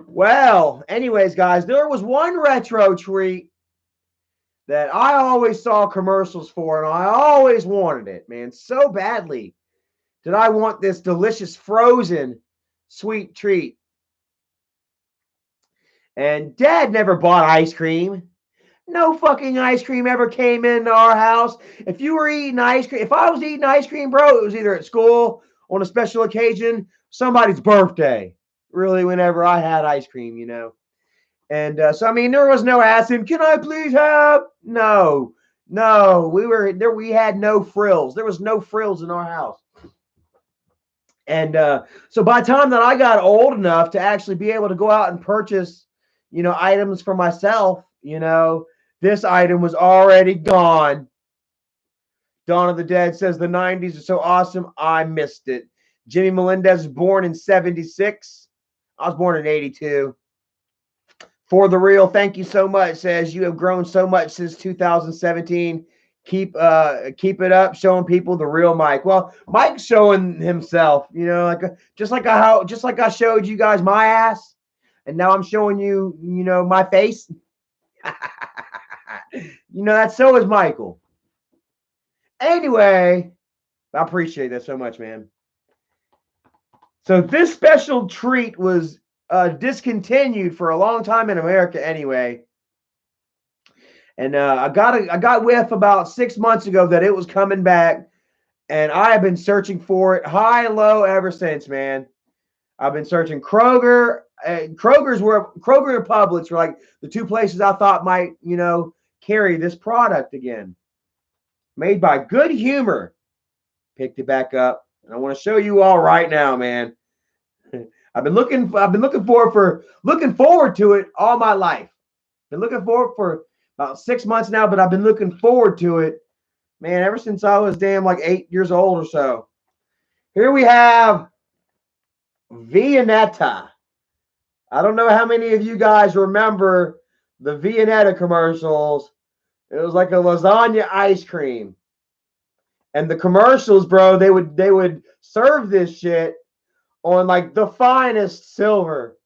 Well, anyways, guys, there was one retro treat that I always saw commercials for, and I always wanted it, man, so badly did I want this delicious frozen sweet treat. And Dad never bought ice cream. No fucking ice cream ever came into our house. If you were eating ice cream, if I was eating ice cream, bro, it was either at school, on a special occasion, somebody's birthday. Really, whenever I had ice cream, you know. And so, I mean, there was no asking, can I please have? No, we were there. We had no frills. There was no frills in our house. And so by the time that I got old enough to actually be able to go out and purchase, you know, items for myself, you know, this item was already gone. Dawn of the Dead says the 90s are so awesome. I missed it. Jimmy Melendez was born in 76. I was born in 82. For the real, thank you so much. Says you have grown so much since 2017. Keep it up, showing people the real Mike. Well, Mike's showing himself, you know, like just like I showed you guys my ass, and now I'm showing you, you know, my face. You know, that so is Michael. Anyway, I appreciate that so much, man. So this special treat was discontinued for a long time in America anyway. And I got whiff about 6 months ago that it was coming back, and I have been searching for it high and low ever since, man. I've been searching Kroger. Kroger and Publix were like the two places I thought might, you know, carry this product again. Made by Good Humor. Picked it back up, and I want to show you all right now, man. I've been looking forward to it all my life. Been looking forward for about 6 months now, but I've been looking forward to it, man, ever since I was damn like 8 years old or so. Here we have Viennetta. I don't know how many of you guys remember the Viennetta commercials. It was like a lasagna ice cream. And the commercials, bro, they would serve this shit on like the finest silver.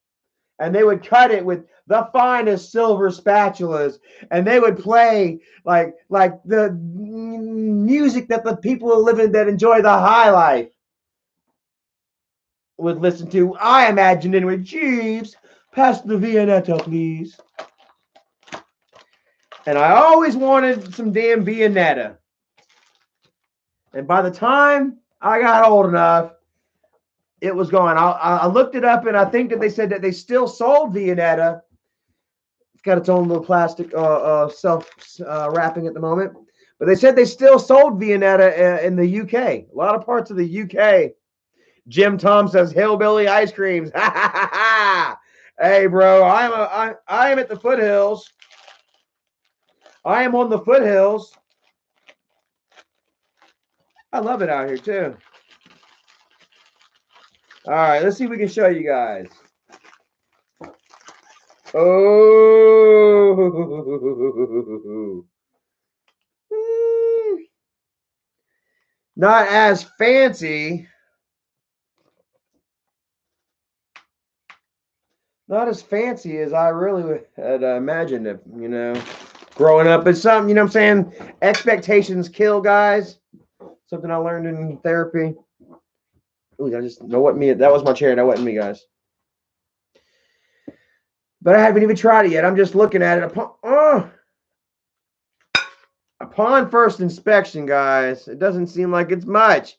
And they would cut it with the finest silver spatulas, and they would play like the music that the people living that enjoy the high life would listen to. I imagined anyway. Jeeves, pass the Viennetta, please. And I always wanted some damn Viennetta. And by the time I got old enough, it was gone. I looked it up, and I think that they said that they still sold Viennetta. It's got its own little plastic self wrapping at the moment. But they said they still sold Viennetta in the UK. A lot of parts of the UK. Jim Tom says hillbilly ice creams. Hey, bro, I am at the foothills. I am on the foothills. I love it out here too. All right, let's see if we can show you guys. Oh, not as fancy. Not as fancy as I really had imagined it, you know, growing up. It's something, you know what I'm saying? Expectations kill, guys. Something I learned in therapy. Ooh, I just know what me. That was my chair. That wasn't me, guys. But I haven't even tried it yet. I'm just looking at it. Upon first inspection, guys, it doesn't seem like it's much.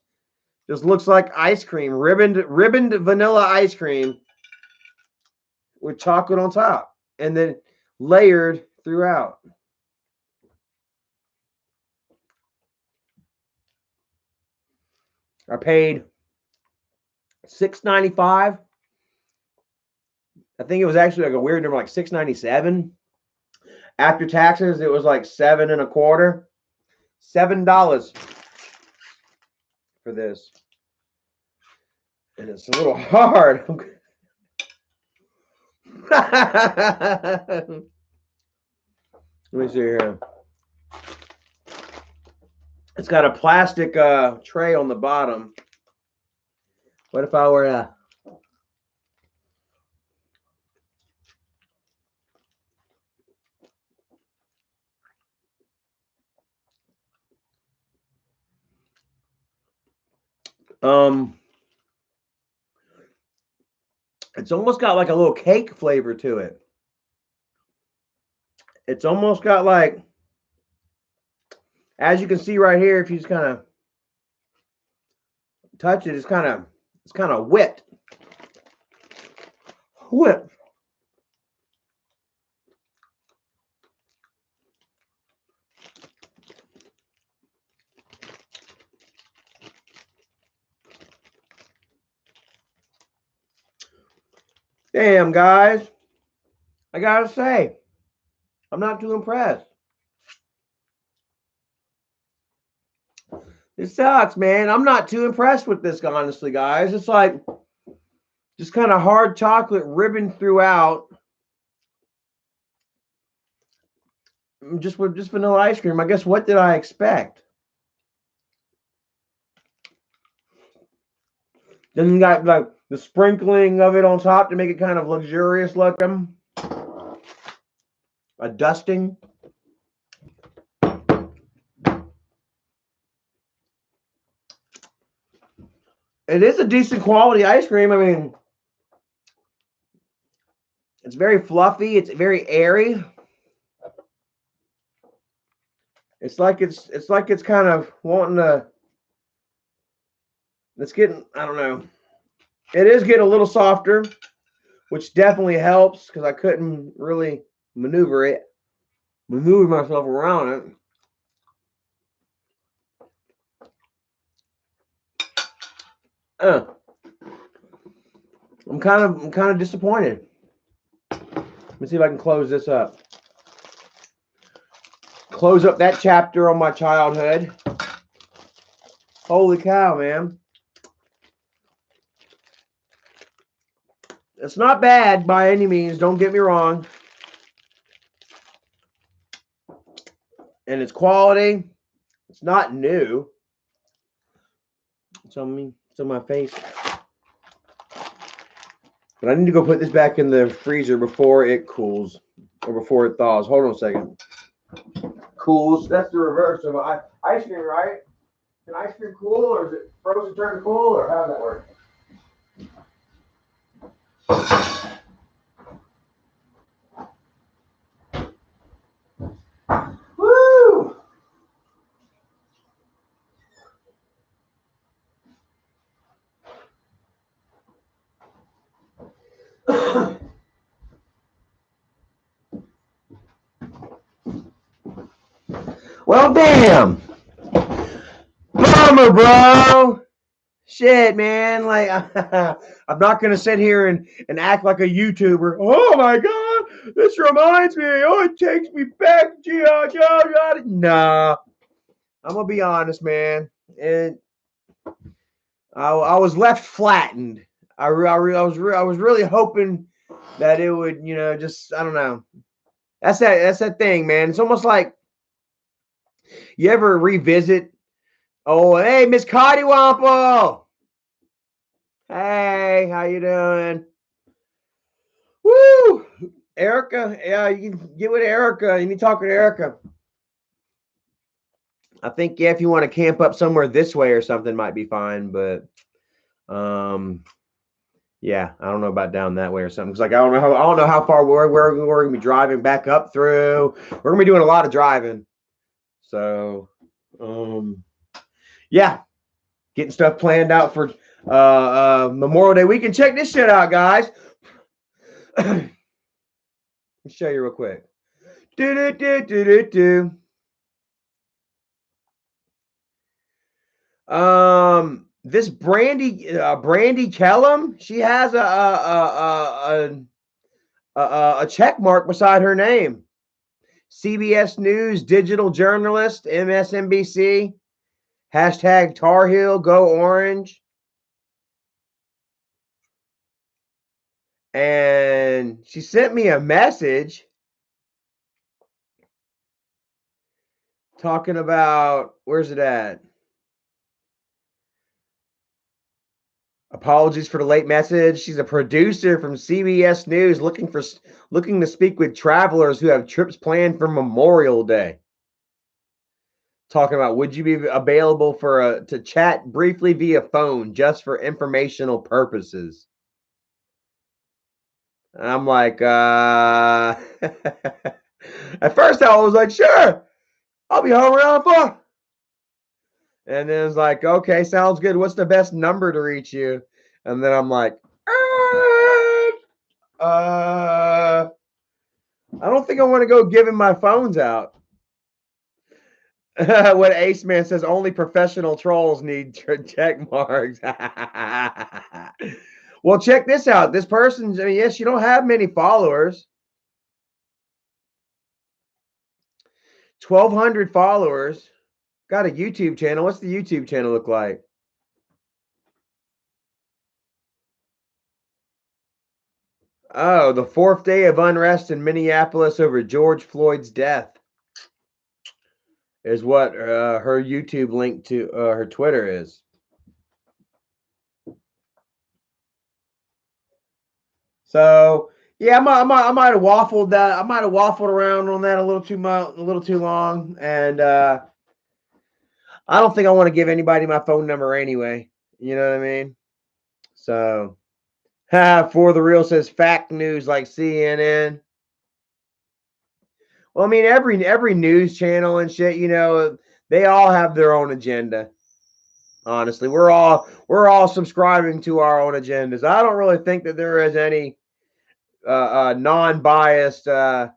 Just looks like ice cream, ribboned vanilla ice cream with chocolate on top, and then layered throughout. I paid $6.95. I think it was actually like a weird number, like $6.97. After taxes, it was like $7.25. $7 for this, and it's a little hard. Let me see here. It's got a plastic tray on the bottom. What if I were to it's almost got like a little cake flavor to it. It's almost got like, as you can see right here, if you just kind of touch it, it's kind of whipped. Whipped. Damn, guys. I gotta say, I'm not too impressed. It sucks, man. I'm not too impressed with this, honestly, guys. It's like just kind of hard chocolate ribbon throughout. Just with just vanilla ice cream. I guess what did I expect? Then you got like the sprinkling of it on top to make it kind of luxurious looking. A dusting. It is a decent quality ice cream. I mean, it's very fluffy. It's very airy. It's like it's kind of wanting to. It's getting, I don't know. It is getting a little softer, which definitely helps because I couldn't really maneuver myself around it. I'm kind of disappointed. Let me see if I can close this up. Close up that chapter on my childhood. Holy cow, man. It's not bad by any means, don't get me wrong. And it's quality. It's not new. It's on me. It's on my face. But I need to go put this back in the freezer before it cools or before it thaws. Hold on a second. Cools. That's the reverse of ice cream, right? Can ice cream cool, or is it frozen turn cool, or how does that work? Woo! Well, damn. Bummer, bro. Shit, man. Like, I'm not going to sit here and act like a YouTuber. Oh, my God. This reminds me. Oh, it takes me back. Nah. I'm going to be honest, man. I was left flattened. I was really hoping that it would, you know, just I don't know. That's that thing, man. It's almost like you ever revisit. Oh, hey, Miss Cottywomple. Hey, how you doing? Woo, Erica. Yeah, you can get with Erica. You need to talk with Erica. I think if you want to camp up somewhere this way or something, might be fine. But yeah, I don't know about down that way or something. Cause like I don't know how far we're gonna be driving back up through. We're gonna be doing a lot of driving. So yeah, getting stuff planned out for Memorial Day weekend. Check this shit out, guys. Let me show you real quick. This Brandy Kellum, she has a check mark beside her name. CBS News digital journalist, MSNBC, hashtag Tar Heel, go Orange. And she sent me a message talking about, where's it at? Apologies for the late message. She's a producer from CBS News looking to speak with travelers who have trips planned for Memorial Day. Talking about, would you be available to chat briefly via phone just for informational purposes? And I'm like, at first I was like, sure, I'll be home around 4. And then it's like, okay, sounds good. What's the best number to reach you? And then I'm like, I don't think I want to go giving my phones out. What Ace Man says, only professional trolls need check marks. Well, check this out. This person's, I mean, yes, you don't have many followers. 1,200 followers. Got a YouTube channel. What's the YouTube channel look like? Oh, the 4th day of unrest in Minneapolis over George Floyd's death is what her YouTube link to her Twitter is. So yeah, I might have waffled that. I might have waffled around on that a little too long, and I don't think I want to give anybody my phone number anyway. You know what I mean? So, for the real says fact news like CNN. Well, I mean every news channel and shit, you know, they all have their own agenda. Honestly, we're all subscribing to our own agendas. I don't really think that there is any non-biased. I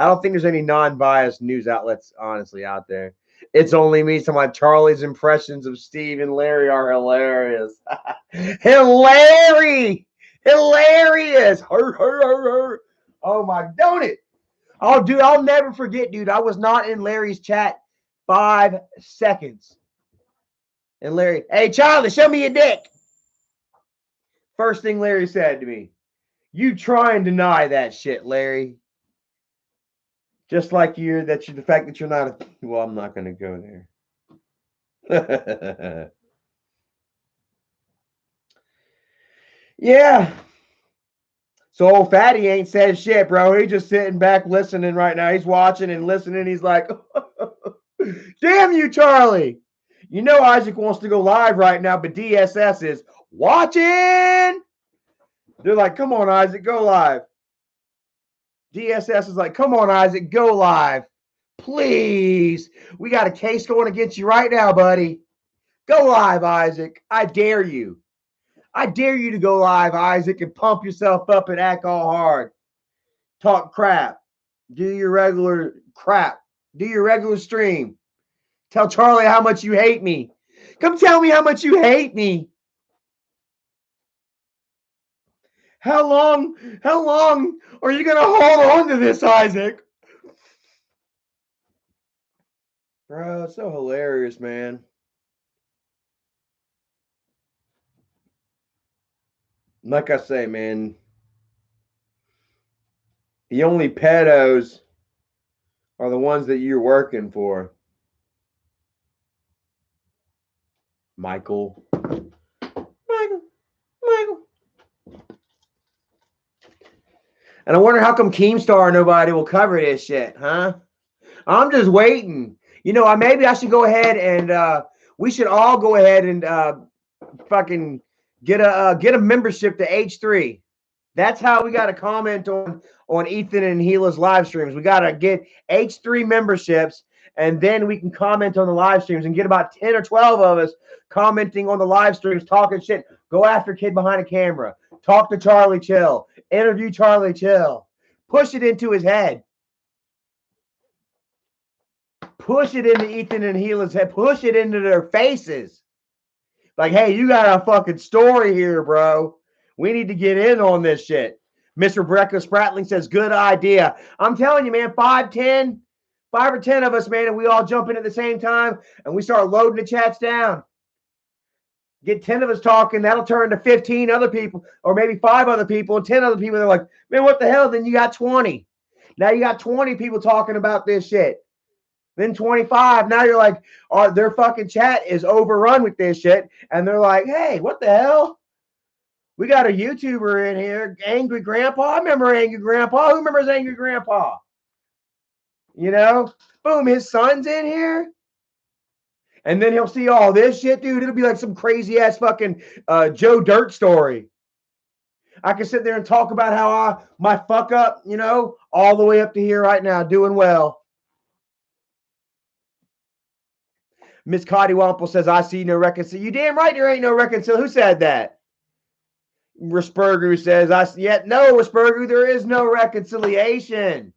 don't think there's any non-biased news outlets, honestly, out there. It's only me. So my Charlie's impressions of Steve and Larry are hilarious. Hilarious. Oh my, don't it? Oh, dude, I'll never forget, dude. I was not in Larry's chat 5 seconds. And Larry, hey, Charlie, show me your dick. First thing Larry said to me, you try and deny that shit, Larry. Just like the fact that you're not well, I'm not gonna go there. Yeah. So old Fatty ain't said shit, bro. He's just sitting back listening right now. He's watching and listening. He's like, damn you, Charlie. You know Isaac wants to go live right now, but DSS is watching. They're like, come on, Isaac, go live. DSS is like, come on, Isaac, go live. Please. We got a case going against you right now, buddy. Go live, Isaac. I dare you. I dare you to go live, Isaac, and pump yourself up and act all hard. Talk crap. Do your regular crap. Do your regular stream. Tell Charlie how much you hate me. Come tell me how much you hate me. How long are you going to hold on to this, Isaac? Bro, it's so hilarious, man. like I say, man, the only pedos are the ones that you're working for. Michael. And I wonder how come Keemstar nobody will cover this shit, huh? I'm just waiting. You know, maybe I should go ahead and we should all go ahead and fucking get a membership to H3. That's how we got to comment on Ethan and Gila's live streams. We got to get H3 memberships, and then we can comment on the live streams and get about 10 or 12 of us commenting on the live streams, talking shit. Go after kid behind a camera. Talk to Charlie Chill. Interview Charlie Chill. Push it into his head. Push it into Ethan and Gila's head. Push it into their faces. Like, hey, you got a fucking story here, bro. We need to get in on this shit. Mr. Brecka Spratling says, good idea. I'm telling you, man, 5 or 10 of us, man, and we all jump in at the same time and we start loading the chats down. Get 10 of us talking, that'll turn to 15 other people, or maybe 5 other people, and 10 other people. They're like, man, what the hell? Then you got 20. Now you got 20 people talking about this shit. Then 25. Now you're like, their fucking chat is overrun with this shit. And they're like, hey, what the hell? We got a YouTuber in here, Angry Grandpa. I remember Angry Grandpa. Who remembers Angry Grandpa? You know? Boom, his son's in here. And then he'll see all this shit, dude. It'll be like some crazy ass fucking Joe Dirt story. I can sit there and talk about how my fuck up, you know, all the way up to here right now, doing well. Miss Cotty Wample says, I see no reconciliation. You damn right there ain't no reconciliation. Who said that? Rispergu says, no, Rispergu, there is no reconciliation.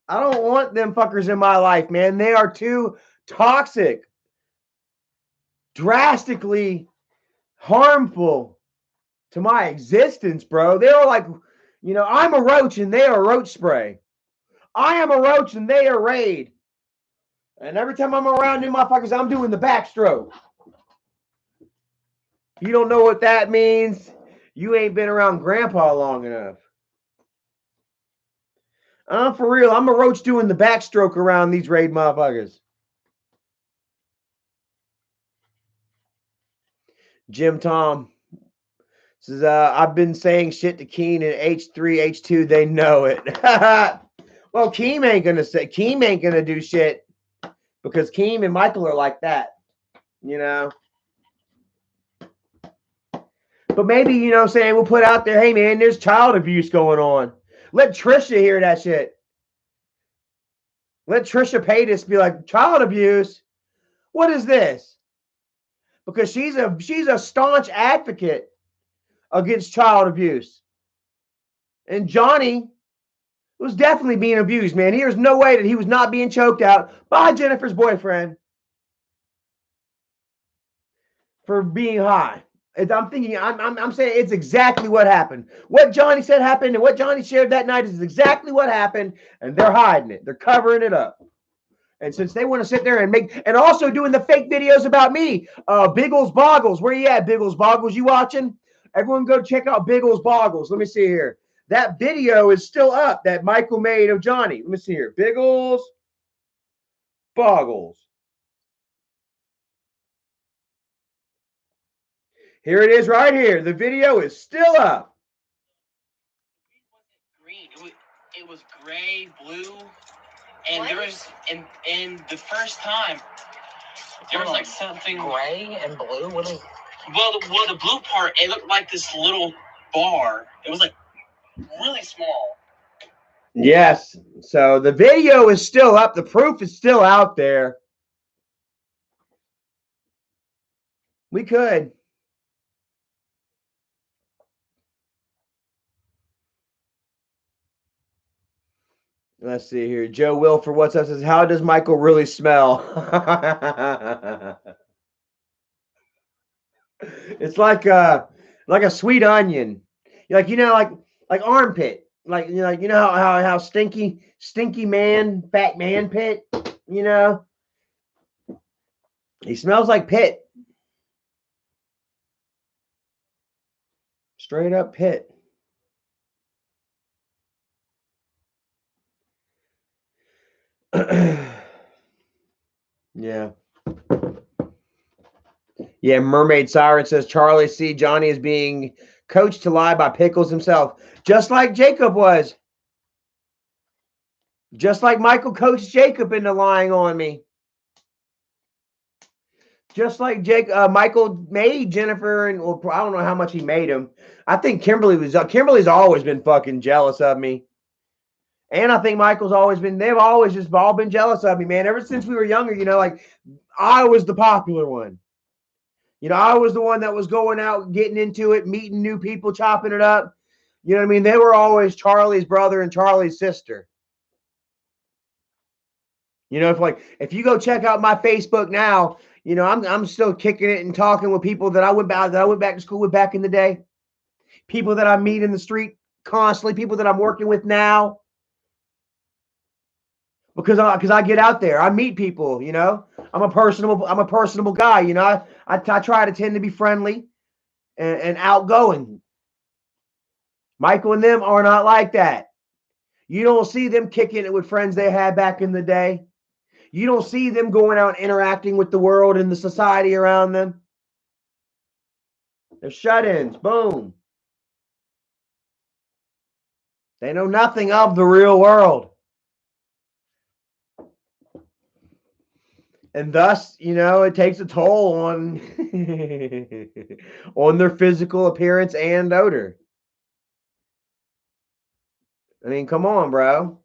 I don't want them fuckers in my life, man. They are too toxic, drastically harmful to my existence, bro. They're like, you know, I'm a roach and they are roach spray. I am a roach and they are Raid. And every time I'm around them motherfuckers, I'm doing the backstroke. You don't know what that means? You ain't been around Grandpa long enough. For real, I'm a roach doing the backstroke around these Raid motherfuckers. Jim Tom says, I've been saying shit to Keen and H3, H2, they know it. Well, Keem ain't gonna do shit because Keem and Michael are like that, you know. But maybe, you know what I'm saying, we'll put out there, hey man, there's child abuse going on. Let Trisha hear that shit. Let Trisha Paytas be like, child abuse? What is this? Because she's a staunch advocate against child abuse. And Johnny was definitely being abused, man. There's no way that he was not being choked out by Jennifer's boyfriend for being high. I'm thinking, I'm saying it's exactly what happened. What Johnny said happened and what Johnny shared that night is exactly what happened, and they're hiding it. They're covering it up. And since they want to sit there and also doing the fake videos about me, Biggles Boggles, where you at, Biggles Boggles? You watching? Everyone go check out Biggles Boggles. Let me see here. That video is still up that Michael made of Johnny. Let me see here. Biggles Boggles. Here it is right here. The video is still up. Green. It was gray, blue, and there was and the first time there was like something gray and blue. What is? Well, the blue part, it looked like this little bar. It was like really small. Yes. So the video is still up. The proof is still out there. We could. Let's see here. Joe Wilford, what's up? Says, how does Michael really smell? It's like a sweet onion. Like, you know, like armpit. Like, you know how stinky man, fat man pit, you know? He smells like pit. Straight up pit. Yeah. Yeah, Mermaid Siren says Charlie C. Johnny is being coached to lie by Pickles himself. Just like Jacob was. Just like Michael coached Jacob into lying on me. Just like Michael made Jennifer, and well, I don't know how much he made him. I think Kimberly's always been fucking jealous of me. And I think Michael's always been, they've always just all been jealous of me, man. Ever since we were younger, like I was the popular one. I was the one that was going out, getting into it, meeting new people, chopping it up. You know what I mean? They were always Charlie's brother and Charlie's sister. If you go check out my Facebook now, I'm still kicking it and talking with people that I went back to school with back in the day. People that I meet in the street constantly, people that I'm working with now. Because I get out there, I meet people. I'm a personable guy. I try to tend to be friendly and outgoing. Michael and them are not like that. You don't see them kicking it with friends they had back in the day. You don't see them going out and interacting with the world and the society around them. They're shut-ins. Boom. They know nothing of the real world. And thus, it takes a toll on on their physical appearance and odor. I mean, come on, bro.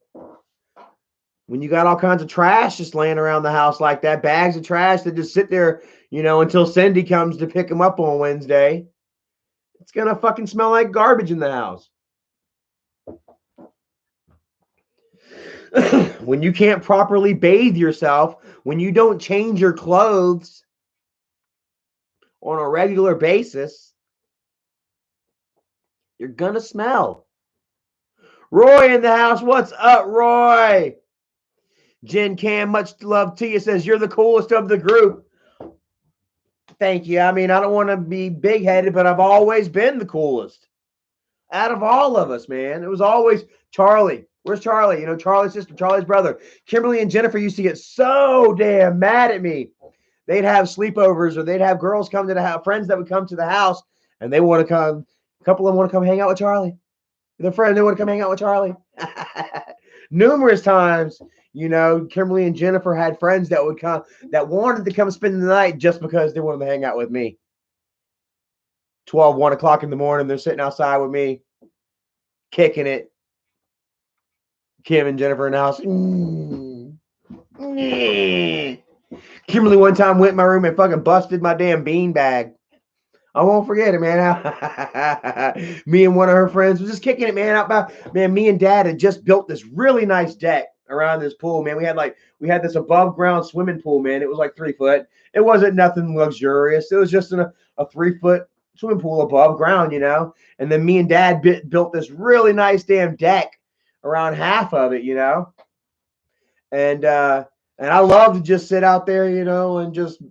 When you got all kinds of trash just laying around the house like that, bags of trash that just sit there, until Cindy comes to pick them up on Wednesday, it's going to fucking smell like garbage in the house. When you can't properly bathe yourself, when you don't change your clothes on a regular basis, you're going to smell. Roy in the house. What's up, Roy? Jen Cam, much love to you, says you're the coolest of the group. Thank you. I mean, I don't want to be big-headed, but I've always been the coolest out of all of us, man. It was always Charlie. Where's Charlie? Charlie's sister, Charlie's brother. Kimberly and Jennifer used to get so damn mad at me. They'd have sleepovers, or they'd have girls come to the house, friends that would come to the house, and they want to come. A couple of them want to come hang out with Charlie. Their friend, they want to come hang out with Charlie. Numerous times, Kimberly and Jennifer had friends that would come, that wanted to come spend the night just because they wanted to hang out with me. 1 o'clock in the morning, they're sitting outside with me, kicking it. Kim and Jennifer in the house. Kimberly one time went in my room and fucking busted my damn bean bag. I won't forget it, man. Me and one of her friends was just kicking it, man. Me and Dad had just built this really nice deck around this pool, man. We had this above ground swimming pool, man. It was like 3 foot. It wasn't nothing luxurious. It was just a 3 foot swimming pool above ground, And then me and Dad built this really nice damn deck around half of it, And I love to just sit out there, and just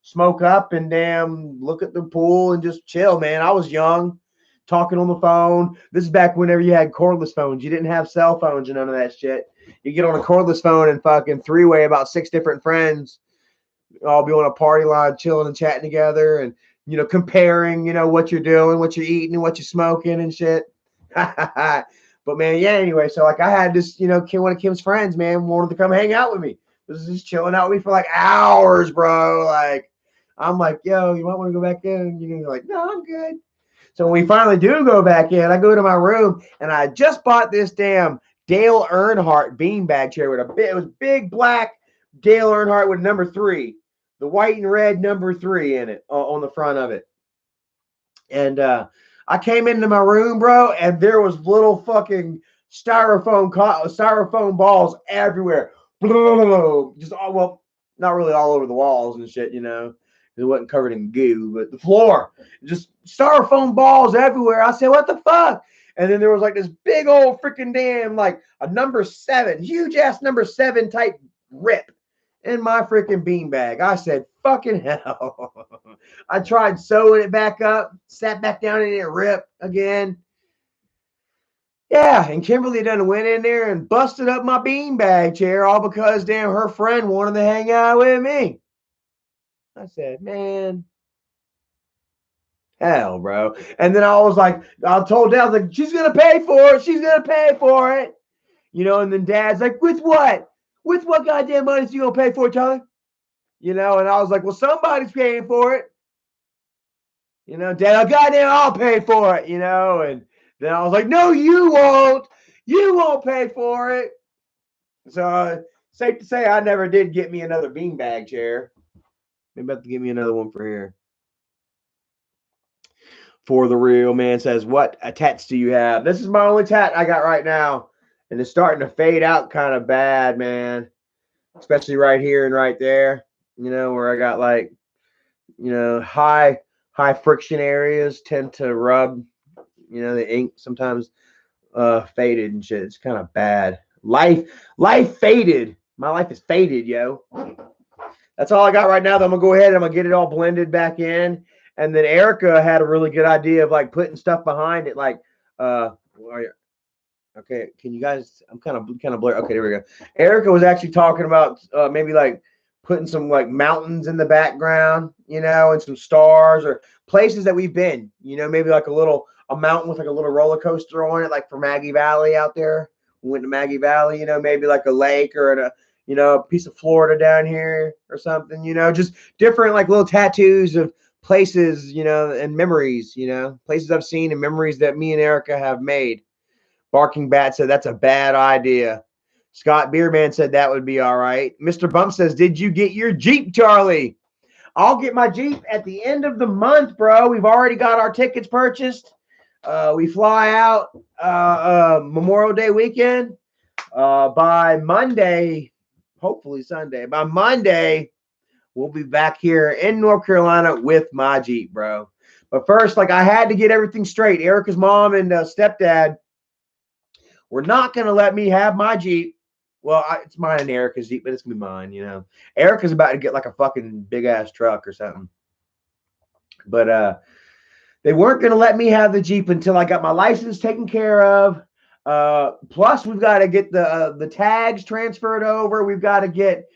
smoke up and damn look at the pool and just chill, man. I was young, talking on the phone. This is back whenever you had cordless phones. You didn't have cell phones and none of that shit. You get on a cordless phone and fucking three-way about 6 different friends, all be on a party line, chilling and chatting together, and comparing, what you're doing, what you're eating, and what you're smoking and shit. But man, yeah. Anyway, so like I had this, one of Kim's friends, man, wanted to come hang out with me. This is just chilling out with me for like hours, bro. Like I'm like, yo, you might want to go back in. And you're like, no, I'm good. So when we finally do go back in, I go to my room and I just bought this damn Dale Earnhardt beanbag chair with it was big black Dale Earnhardt with number 3, the white and red number 3 in it on the front of it. And I came into my room, bro, and there was little fucking styrofoam balls everywhere. Just not really all over the walls and shit, It wasn't covered in goo, but the floor, just styrofoam balls everywhere. I said, what the fuck? And then there was like this big old freaking damn, like a number 7, huge ass number 7 type rip in my freaking beanbag. I said, fucking hell. I tried sewing it back up, sat back down and it ripped again. Yeah, and Kimberly done went in there and busted up my beanbag chair all because damn her friend wanted to hang out with me. I said, man, hell, bro. And then I was like, I told Dad, I was like, she's gonna pay for it. She's gonna pay for it. You know, and then Dad's like, with what? With what goddamn money is you gonna pay for it, Charlie? You know, and I was like, well, somebody's paying for it. You know, Dad, goddamn, I'll pay for it, you know. And then I was like, no, you won't. You won't pay for it. So safe to say, I never did get me another beanbag chair. Maybe about to give me another one for here. For the real man says, what tats do you have? This is my only tat I got right now. And it's starting to fade out kind of bad, man. Especially right here and right there. You know, where I got like, you know, high friction areas tend to rub, you know, the ink sometimes faded and shit. It's kind of bad. Life faded. My life is faded, yo. That's all I got right now. Though I'm gonna go ahead and I'm gonna get it all blended back in. And then Erica had a really good idea of like putting stuff behind it, like okay, can you guys? I'm kind of blurry. Okay, there we go. Erica was actually talking about maybe like putting some like mountains in the background, you know, and some stars or places that we've been, you know, maybe like a mountain with like a little roller coaster on it, like for Maggie Valley out there. We went to Maggie Valley, you know, maybe like a lake or a you know a piece of Florida down here or something, you know, just different like little tattoos of places, you know, and memories, you know, places I've seen and memories that me and Erica have made. Barking Bat said that's a bad idea. Scott Beerman said that would be all right. Mr. Bump says, did you get your Jeep, Charlie? I'll get my Jeep at the end of the month, bro. We've already got our tickets purchased. We fly out Memorial Day weekend. By Monday, hopefully Sunday, by Monday, we'll be back here in North Carolina with my Jeep, bro. But first, like I had to get everything straight. Erica's mom and stepdad were not going to let me have my Jeep. Well, it's mine and Erica's Jeep, but it's going to be mine, you know. Erica's about to get like a fucking big-ass truck or something. But they weren't going to let me have the Jeep until I got my license taken care of. Plus, we've got to get the tags transferred over. We've got to get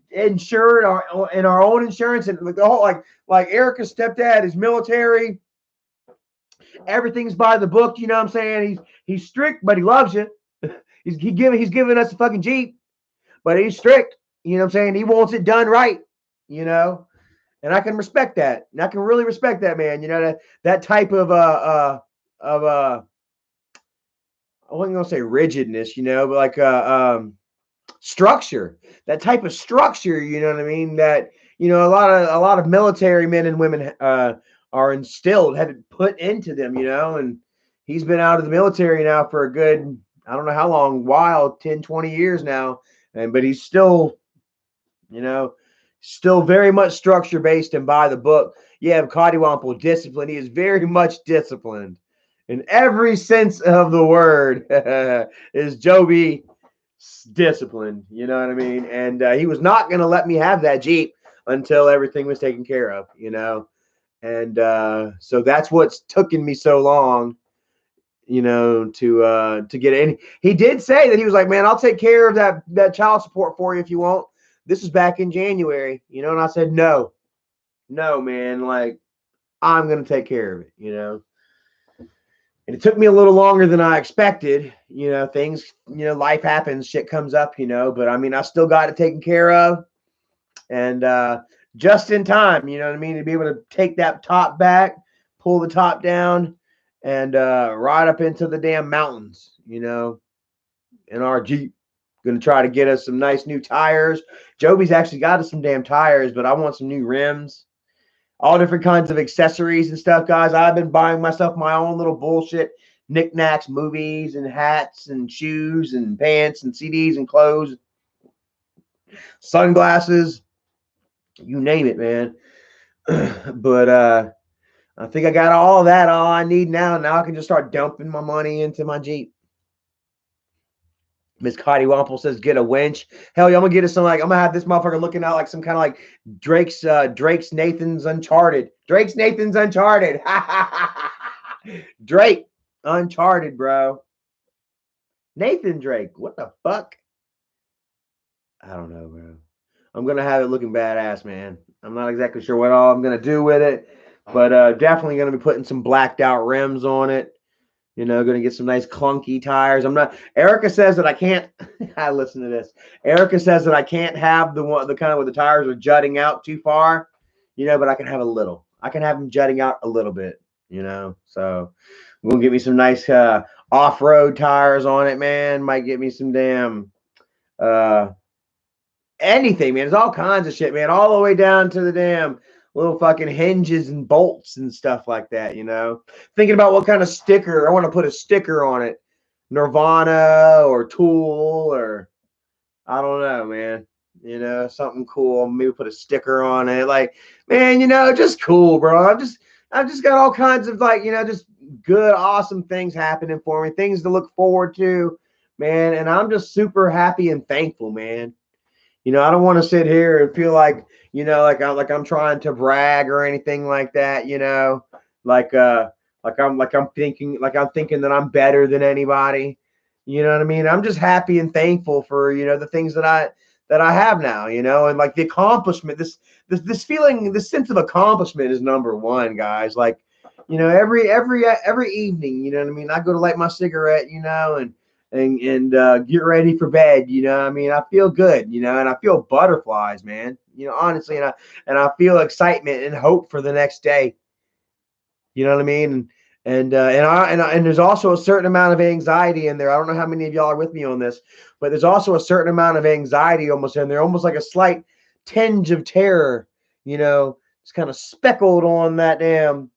insured in our own insurance. And the whole, like Erica's stepdad is military. Everything's by the book, you know what I'm saying? He's strict, but he loves you. He's giving us a fucking Jeep, but he's strict. You know what I'm saying? He wants it done right, you know? And I can respect that. And I can really respect that, man. You know, that type of I wasn't gonna say rigidness, you know, but like structure. That type of structure, you know what I mean? That, you know, a lot of military men and women are instilled, have it put into them, you know, and he's been out of the military now for a good, I don't know how long, while, 10, 20 years now. But he's still, you know, still very much structure based and by the book. Yeah, Cottywomple, discipline. He is very much disciplined in every sense of the word. Is Joby disciplined? You know what I mean? And he was not going to let me have that Jeep until everything was taken care of, you know. And so that's what's taken me so long, you know, to get it. And he did say that he was like, man, I'll take care of that child support for you if you want. This is back in January, you know. And I said, no, man, like I'm gonna take care of it, you know. And it took me a little longer than I expected, you know. Things, you know, life happens, shit comes up, you know. But I mean, I still got it taken care of, and just in time, you know what I mean, to be able to take that top back, pull the top down, and ride up into the damn mountains, you know, in our Jeep. Gonna try to get us some nice new tires. Joby's actually got us some damn tires, but I want some new rims, all different kinds of accessories and stuff, guys. I've been buying myself my own little bullshit knickknacks, movies, and hats, and shoes, and pants, and CDs, and clothes, sunglasses, you name it, man. But I think I got all of that, all I need now. Now I can just start dumping my money into my Jeep. Miss Cotty Wample says, get a winch. Hell yeah, I'm gonna get us some, like, I'm gonna have this motherfucker looking out like some kind of like Drake's Nathan's Uncharted. Drake's Nathan's Uncharted. Drake Uncharted, bro. Nathan Drake. What the fuck? I don't know, bro. I'm gonna have it looking badass, man. I'm not exactly sure what all I'm gonna do with it, but definitely gonna be putting some blacked out rims on it. You know, going to get some nice clunky tires. I'm not. Erica says that I can't. I listen to this. Erica says that I can't have the kind of where the tires are jutting out too far. You know, but I can have a little. I can have them jutting out a little bit. You know, so I'm gonna get me some nice off-road tires on it, man. Might get me some damn anything, man. There's all kinds of shit, man. All the way down to the damn little fucking hinges and bolts and stuff like that, you know. Thinking about what kind of sticker. I want to put a sticker on it. Nirvana or Tool or I don't know, man. You know, something cool. Maybe put a sticker on it. Like, man, you know, just cool, bro. I've just got all kinds of like, you know, just good, awesome things happening for me. Things to look forward to, man. And I'm just super happy and thankful, man. You know, I don't want to sit here and feel like, you know, like I'm trying to brag or anything like that, you know, like I'm thinking that I'm better than anybody. You know what I mean? I'm just happy and thankful for, you know, the things that I have now, you know, and like the accomplishment, this feeling, this sense of accomplishment is number one, guys. Like, you know, every evening, you know what I mean? I go to light my cigarette, you know, and get ready for bed. You know, I mean, I feel good, you know, and I feel butterflies, man. You know, honestly, and I feel excitement and hope for the next day. You know what I mean? And there's also a certain amount of anxiety in there. I don't know how many of y'all are with me on this, but there's also a certain amount of anxiety almost in there, almost like a slight tinge of terror. You know, it's kind of speckled on that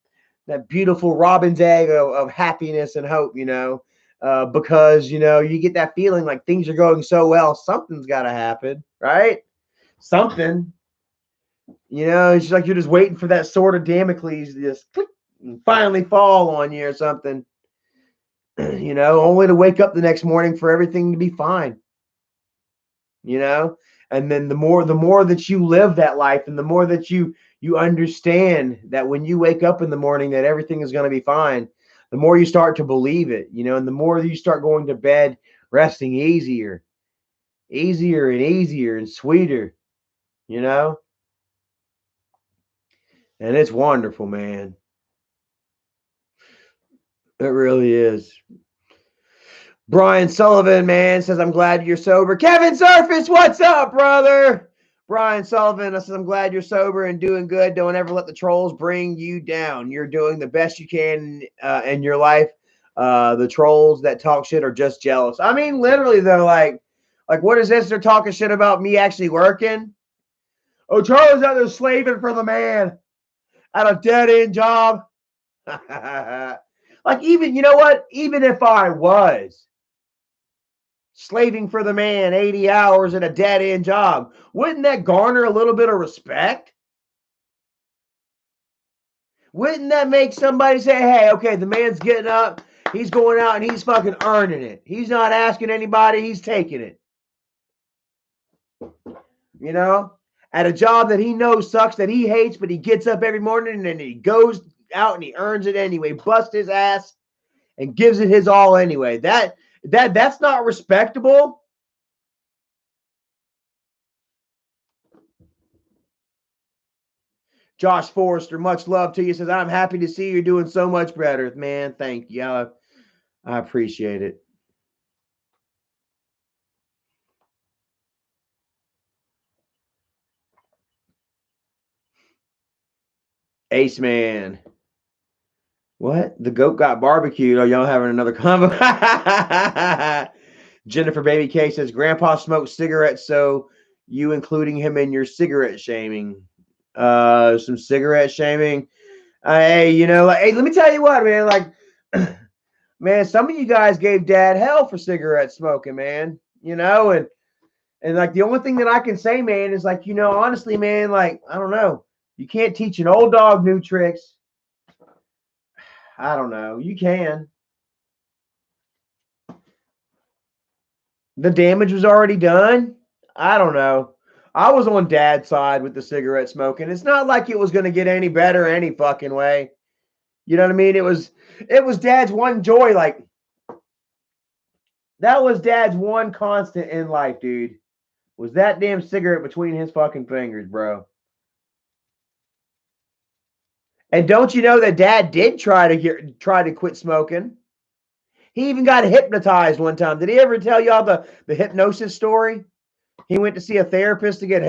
beautiful robin's egg of happiness and hope, you know, because, you know, you get that feeling like things are going so well, something's got to happen, right? Something, you know, it's like you're just waiting for that sword of Damocles to just click and finally fall on you or something, you know, only to wake up the next morning for everything to be fine, you know? And then the more that you live that life and the more that you understand that when you wake up in the morning that everything is going to be fine, the more you start to believe it, you know, and the more you start going to bed resting easier and sweeter, you know? And it's wonderful, man. It really is. Brian Sullivan, man, says, I'm glad you're sober. Kevin Surface, what's up, brother? Brian Sullivan, I says, I'm glad you're sober and doing good. Don't ever let the trolls bring you down. You're doing the best you can in your life. The trolls that talk shit are just jealous. I mean, literally, though, like what is this? They're talking shit about me actually working. Oh, Charlie's out there slaving for the man at a dead-end job. Like, even, you know what? Even if I was slaving for the man 80 hours at a dead-end job, wouldn't that garner a little bit of respect? Wouldn't that make somebody say, hey, okay, the man's getting up, he's going out and he's fucking earning it. He's not asking anybody, he's taking it. You know? At a job that he knows sucks, that he hates, but he gets up every morning and then he goes out and he earns it anyway, busts his ass and gives it his all anyway. That's not respectable. Josh Forrester, much love to you. Says, I'm happy to see you're doing so much better. Man, thank you. I appreciate it. Ace Man. What? The goat got barbecued. Are y'all having another combo? Jennifer Baby K says, Grandpa smokes cigarettes, so you including him in your cigarette shaming. Some cigarette shaming. Hey, you know, like, hey, let me tell you what, man. Like, man, some of you guys gave Dad hell for cigarette smoking, man. You know, and like the only thing that I can say, man, is like, you know, honestly, man, like, I don't know. You can't teach an old dog new tricks. I don't know. You can. The damage was already done. I don't know. I was on Dad's side with the cigarette smoking. It's not like it was going to get any better any fucking way. You know what I mean? It was Dad's one joy. Like, that was Dad's one constant in life, dude. Was that damn cigarette between his fucking fingers, bro. And don't you know that Dad did try to quit smoking? He even got hypnotized one time. Did he ever tell y'all the hypnosis story? He went to see a therapist to get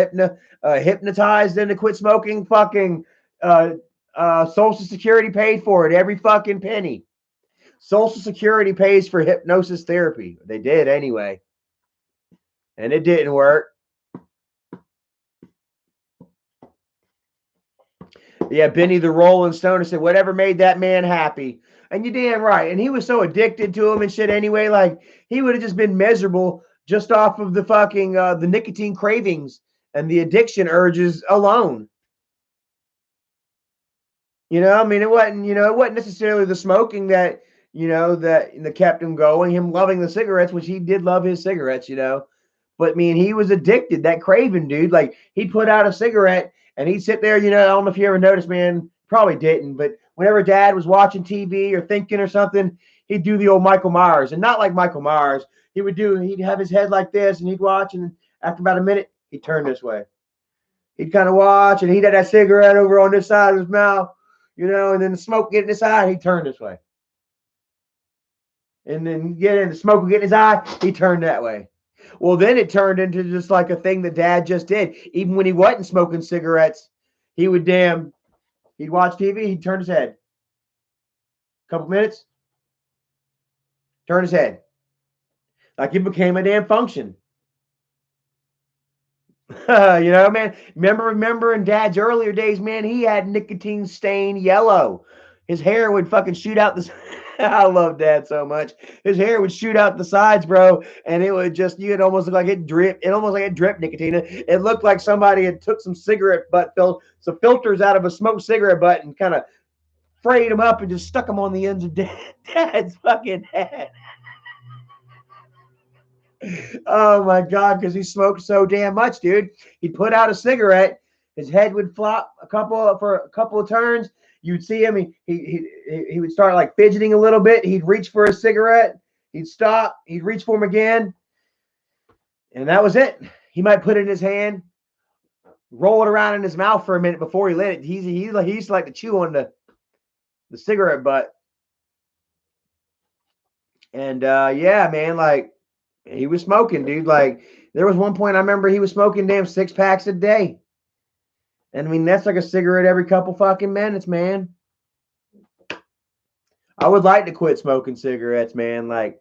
hypnotized into quit smoking. Fucking Social Security paid for it, every fucking penny. Social Security pays for hypnosis therapy. They did anyway. And it didn't work. Yeah, Benny the Rolling Stone said, whatever made that man happy. And you damn right. And he was so addicted to him and shit anyway. Like, he would have just been miserable just off of the fucking the nicotine cravings and the addiction urges alone. You know, I mean, it wasn't necessarily the smoking that kept him going. Him loving the cigarettes, which he did love his cigarettes, But I mean, he was addicted. That craving, dude. Like, he'd put out a cigarette and he'd sit there. I don't know if you ever noticed, man. Probably didn't, but whenever Dad was watching TV or thinking or something, he'd do the old Michael Myers, and not like Michael Myers. He'd have his head like this, and he'd watch, and after about a minute, he'd turn this way. He'd kind of watch, and he'd have that cigarette over on this side of his mouth, and then the smoke get in his eye, he'd turn this way. And then the smoke would get in his eye, he'd turn that way. Well, then it turned into just like a thing that Dad just did. Even when he wasn't smoking cigarettes, he'd watch TV, he'd turn his head. Couple minutes, turn his head. Like, it became a damn function. Man. Remember in Dad's earlier days, man, he had nicotine stained yellow. His hair would fucking shoot out the I love Dad so much. His hair would shoot out the sides, bro, and it would just, you'd almost look like it dripped. It almost like it dripped nicotine. It looked like somebody had took some some filters out of a smoked cigarette butt and kind of frayed them up and just stuck them on the ends of Dad's fucking head. Oh my God, because he smoked so damn much, dude. He'd put out a cigarette, his head would flop for a couple of turns. You'd see him, he would start like fidgeting a little bit. He'd reach for a cigarette, he'd stop, he'd reach for him again, and that was it. He might put it in his hand, roll it around in his mouth for a minute before he lit it. He used to like to chew on the cigarette butt. And yeah, man, like, he was smoking, dude. Like, there was one point I remember he was smoking damn 6 packs a day. And I mean, that's like a cigarette every couple fucking minutes, man. I would like to quit smoking cigarettes, man. Like,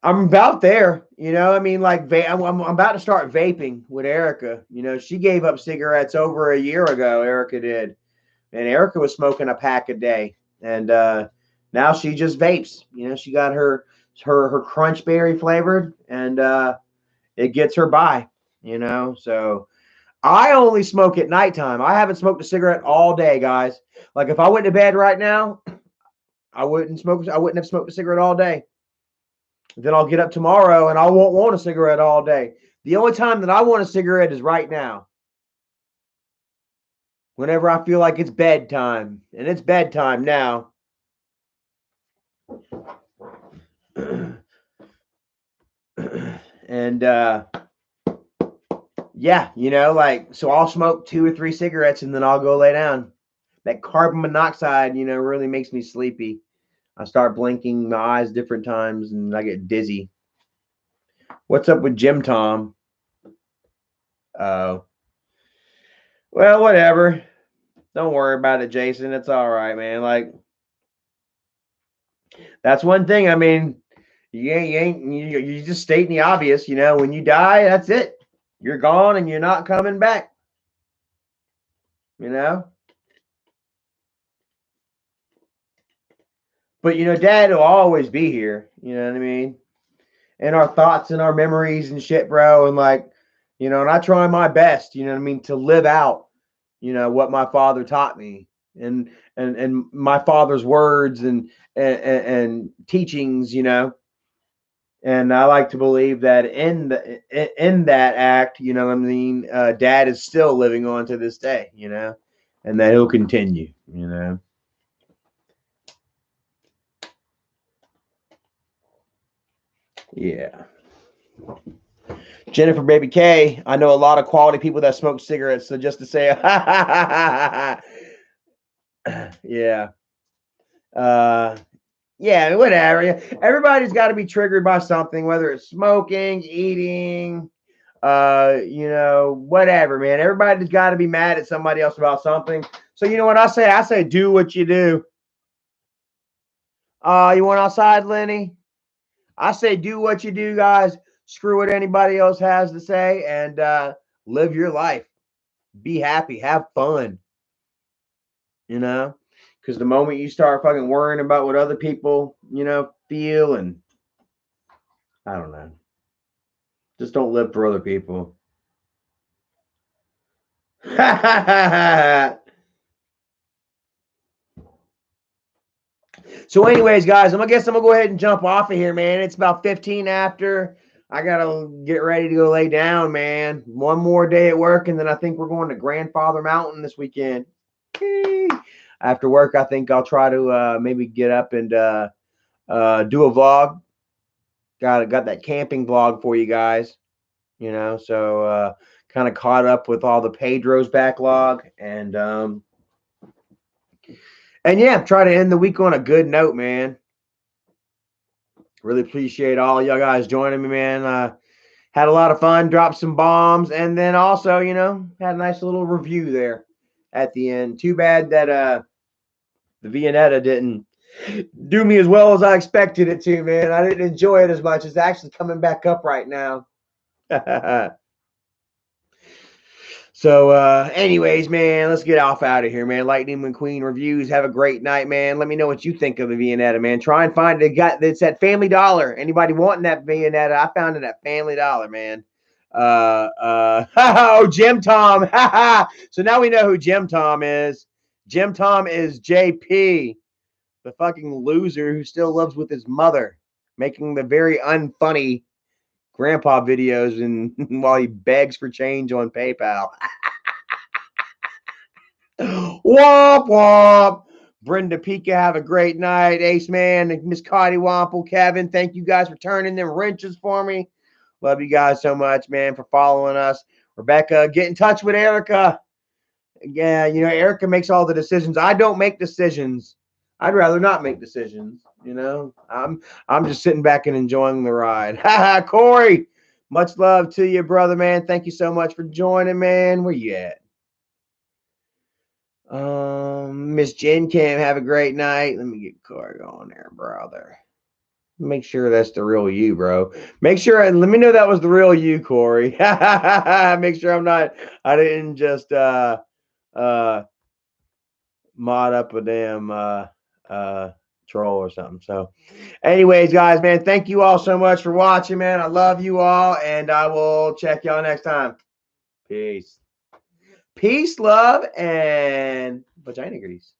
I'm about there, I mean, like, I'm about to start vaping with Erica. She gave up cigarettes over a year ago, Erica did. And Erica was smoking a pack a day. And now she just vapes. She got her crunch berry flavored, and it gets her by, so I only smoke at nighttime. I haven't smoked a cigarette all day, guys. Like, if I went to bed right now, I wouldn't have smoked a cigarette all day. Then I'll get up tomorrow and I won't want a cigarette all day. The only time that I want a cigarette is right now, whenever I feel like it's bedtime, and it's bedtime now. And yeah, like, so I'll smoke 2 or 3 cigarettes and then I'll go lay down. That carbon monoxide, really makes me sleepy. I start blinking my eyes different times and I get dizzy. What's up with Jim Tom? Oh. Well, whatever. Don't worry about it, Jason. It's all right, man. Like, that's one thing. I mean, you just stating the obvious. When you die, that's it. You're gone and you're not coming back. But Dad will always be here. You know what I mean? And our thoughts and our memories and shit, bro. And like, and I try my best, to live out, what my father taught me, and my father's words and teachings, And I like to believe that in that act, you know what I mean, Dad is still living on to this day, you know, and that he'll continue, you know. Yeah. Jennifer Baby K, I know a lot of quality people that smoke cigarettes, so just to say, yeah. Yeah, whatever. Everybody's got to be triggered by something, whether it's smoking, eating, you know, whatever, man. Everybody's got to be mad at somebody else about something. So you know what I say? I say do what you do. You want outside, Lenny? I say do what you do, guys. Screw what anybody else has to say and live your life. Be happy, have fun. You know, because the moment you start fucking worrying about what other people, you know, feel, and I don't know, just don't live for other people. So, anyways, guys, I guess I'm gonna go ahead and jump off of here, man. It's about 15 after. I gotta get ready to go lay down, man. One more day at work, and then I think we're going to Grandfather Mountain this weekend. After work, I think I'll try to maybe get up and do a vlog. Got that camping vlog for you guys. You know, so kind of caught up with all the Pedro's backlog, and yeah, try to end the week on a good note, man. Really appreciate all y'all guys joining me, man. Had a lot of fun, dropped some bombs, and then also, you know, had a nice little review there at the end. Too bad that the Viennetta didn't do me as well as I expected it to, man. I didn't enjoy it as much. It's actually coming back up right now. So, anyways, man, let's get off out of here, man. Lightning McQueen reviews. Have a great night, man. Let me know what you think of the Viennetta, man. Try and find it. It's at Family Dollar. Anybody wanting that Viennetta? I found it at Family Dollar, man. Oh, Jim Tom. So now we know who Jim Tom is. Jim Tom is JP, the fucking loser who still lives with his mother, making the very unfunny grandpa videos and while he begs for change on PayPal. Womp womp. Brenda Pika, have a great night. Ace Man, Miss Cotty Womple, Kevin, thank you guys for turning them wrenches for me. Love you guys so much, man, for following us. Rebecca, get in touch with Erica. Yeah, you know, Erica makes all the decisions. I don't make decisions. I'd rather not make decisions. You know, I'm just sitting back and enjoying the ride. Corey, much love to you, brother, man. Thank you so much for joining, man. Where you at? Miss Jen Cam, have a great night. Let me get Corey on there, brother. Make sure that's the real you, bro. Make sure and let me know that was the real you, Corey. Make sure I didn't just mod up a damn troll or something. So anyways, guys, man, thank you all so much for watching, man. I love you all, and I will check y'all next time. Peace. Peace, love, and vagina grease.